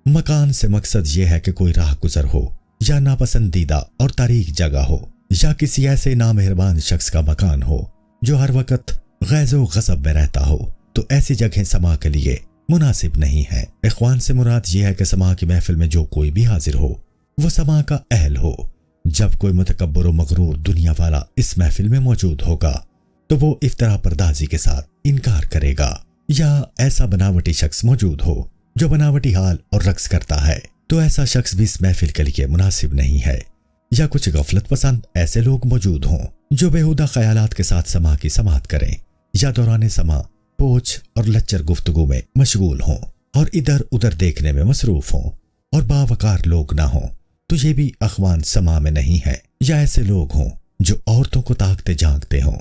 مکان سے مقصد یہ ہے کہ کوئی راہ گزر ہو یا ناپسندیدہ اور تاریک جگہ ہو، یا کسی ایسے نامہربان شخص کا مکان ہو جو ہر وقت غیظ و غضب میں رہتا ہو، تو ایسی جگہیں سماع کے لیے مناسب نہیں ہے۔ اخوان سے مراد یہ ہے کہ سماع کی محفل میں جو کوئی بھی حاضر ہو وہ سماع کا اہل ہو۔ جب کوئی متکبر و مغرور دنیا والا اس محفل میں موجود ہوگا تو وہ افترا پردازی کے ساتھ انکار کرے گا، یا ایسا بناوٹی شخص موجود ہو جو بناوٹی حال اور رقص کرتا ہے تو ایسا شخص بھی اس محفل کے لیے مناسب نہیں ہے، یا کچھ غفلت پسند ایسے لوگ موجود ہوں جو بیہودہ خیالات کے ساتھ سماع کی سماعت کریں، یا دوران سماع پوچھ اور لچر گفتگو میں مشغول ہوں اور ادھر ادھر دیکھنے میں مصروف ہوں اور باوقار لوگ نہ ہوں، تو یہ بھی اخوان سماع میں نہیں ہے۔ یا ایسے لوگ ہوں جو عورتوں کو تاکتے جھانکتے ہوں،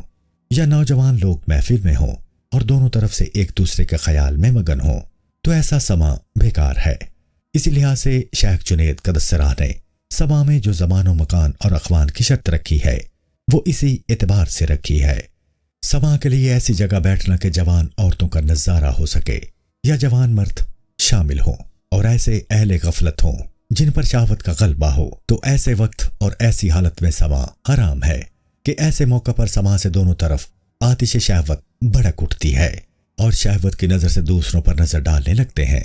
یا نوجوان لوگ محفل میں ہوں اور دونوں طرف سے ایک دوسرے کے خیال میں مگن ہوں، تو ایسا سماع بیکار ہے۔ اسی لحاظ سے شیخ جنید قدسرہ نے سماع میں جو زمان و مکان اور اخوان کی شرط رکھی ہے وہ اسی اعتبار سے رکھی ہے۔ سماع کے لیے ایسی جگہ بیٹھنا کہ جوان عورتوں کا نظارہ ہو سکے یا جوان مرد شامل ہوں، اور ایسے اہل غفلت ہوں جن پر شہوت کا غلبہ ہو، تو ایسے وقت اور ایسی حالت میں سماع حرام ہے کہ ایسے موقع پر سماع سے دونوں طرف آتش شہوت بھڑک اٹھتی ہے اور شہوت کی نظر سے دوسروں پر نظر ڈالنے لگتے ہیں۔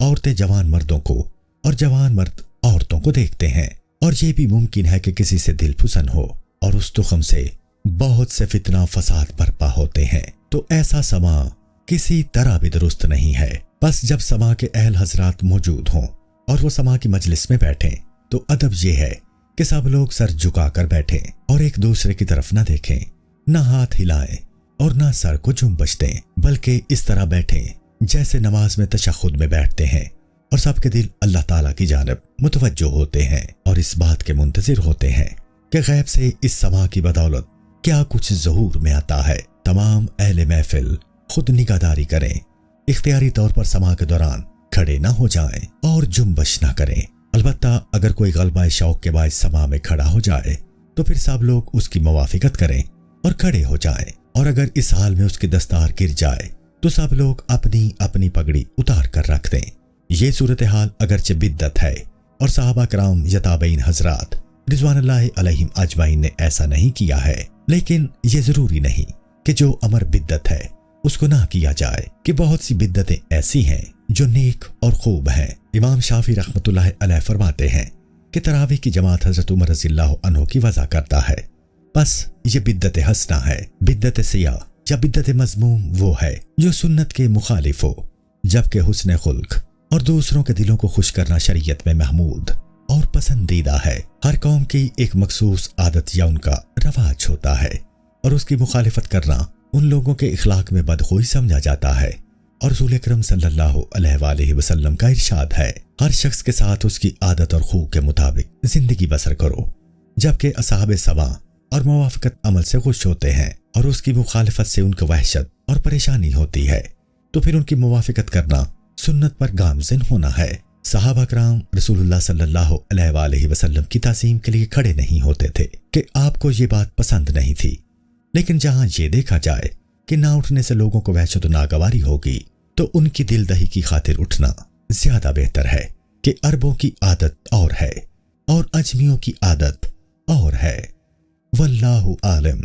عورتیں جوان مردوں کو اور جوان مرد عورتوں کو دیکھتے ہیں، اور یہ بھی ممکن ہے کہ کسی سے دل پسند ہو اور اس تخم سے بہت سے فتنہ فساد برپا ہوتے ہیں، تو ایسا سماع کسی طرح بھی درست نہیں ہے۔ بس جب سماع کے اہل حضرات موجود ہوں اور وہ سماع کی مجلس میں بیٹھیں تو ادب یہ ہے کہ سب لوگ سر جھکا کر بیٹھیں اور ایک دوسرے کی طرف نہ دیکھیں، نہ ہاتھ ہلائیں اور نہ سر کو جنبش دیں، بلکہ اس طرح بیٹھیں جیسے نماز میں تشہد میں بیٹھتے ہیں، اور سب کے دل اللہ تعالیٰ کی جانب متوجہ ہوتے ہیں اور اس بات کے منتظر ہوتے ہیں کہ غیب سے اس سماع کی بدولت کیا کچھ ظہور میں آتا ہے۔ تمام اہل محفل خود نگہداری کریں، اختیاری طور پر سماع کے دوران کھڑے نہ ہو جائیں اور جنبش نہ کریں۔ البتہ اگر کوئی غلبہ شوق کے باعث سماع میں کھڑا ہو جائے تو پھر سب لوگ اس کی موافقت کریں اور کھڑے ہو جائیں، اور اگر اس حال میں اس کی دستار گر جائے تو سب لوگ اپنی اپنی پگڑی اتار کر رکھ دیں۔ یہ صورتحال اگرچہ بدعت ہے اور صحابہ کرام یا تابعین حضرات رضوان اللہ علیہم اجمعین نے ایسا نہیں کیا ہے، لیکن یہ ضروری نہیں کہ جو امر بدعت ہے اس کو نہ کیا جائے، کہ بہت سی بدعتیں ایسی ہیں جو نیک اور خوب ہیں۔ امام شافعی رحمۃ اللہ علیہ فرماتے ہیں کہ تراویح کی جماعت حضرت عمر رضی اللہ عنہ کی وضع کرتا ہے، بس یہ بدعت حسنہ ہے۔ بدعت سیاہ یا بدعت مذموم وہ ہے جو سنت کے مخالف ہو، جبکہ حسن خلق اور دوسروں کے دلوں کو خوش کرنا شریعت میں محمود اور پسندیدہ ہے۔ ہر قوم کی ایک مخصوص عادت یا ان کا رواج ہوتا ہے، اور اس کی مخالفت کرنا ان لوگوں کے اخلاق میں بدخوئی سمجھا جاتا ہے۔ اور رسول اکرم صلی اللہ علیہ وآلہ وسلم کا ارشاد ہے، ہر شخص کے ساتھ اس کی عادت اور خو کے مطابق زندگی بسر کرو، جبکہ اصحاب سوا اور موافقت عمل سے خوش ہوتے ہیں، اور اس کی مخالفت سے ان کو وحشت اور پریشانی ہوتی ہے، تو پھر ان کی موافقت کرنا سنت پر گامزن ہونا ہے۔ صحابہ کرام رسول اللہ صلی اللہ علیہ وآلہ وسلم کی تعظیم کے لیے کھڑے نہیں ہوتے تھے کہ آپ کو یہ بات پسند نہیں تھی، لیکن جہاں یہ دیکھا جائے کہ نہ اٹھنے سے لوگوں کو وحشت و ناگواری ہوگی تو ان کی دل دہی کی خاطر اٹھنا زیادہ بہتر ہے، کہ عربوں کی عادت اور ہے اور اجمیوں کی عادت اور ہے۔ واللہ عالم۔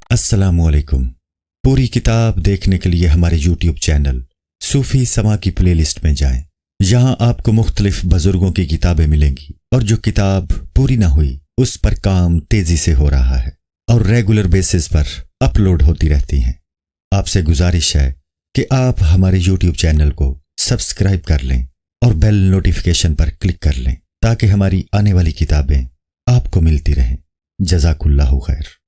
السلام علیکم۔ پوری کتاب دیکھنے کے لیے ہمارے یوٹیوب چینل صوفی سما کی پلے لسٹ میں جائیں۔ یہاں آپ کو مختلف بزرگوں کی کتابیں ملیں گی، اور جو کتاب پوری نہ ہوئی اس پر کام تیزی سے ہو رہا ہے اور ریگولر بیسس پر اپلوڈ ہوتی رہتی ہیں۔ آپ سے گزارش ہے کہ آپ ہمارے یوٹیوب چینل کو سبسکرائب کر لیں اور بیل نوٹیفیکیشن پر کلک کر لیں، تاکہ ہماری آنے والی کتابیں آپ کو ملتی رہیں۔ جزاک اللہ خیر۔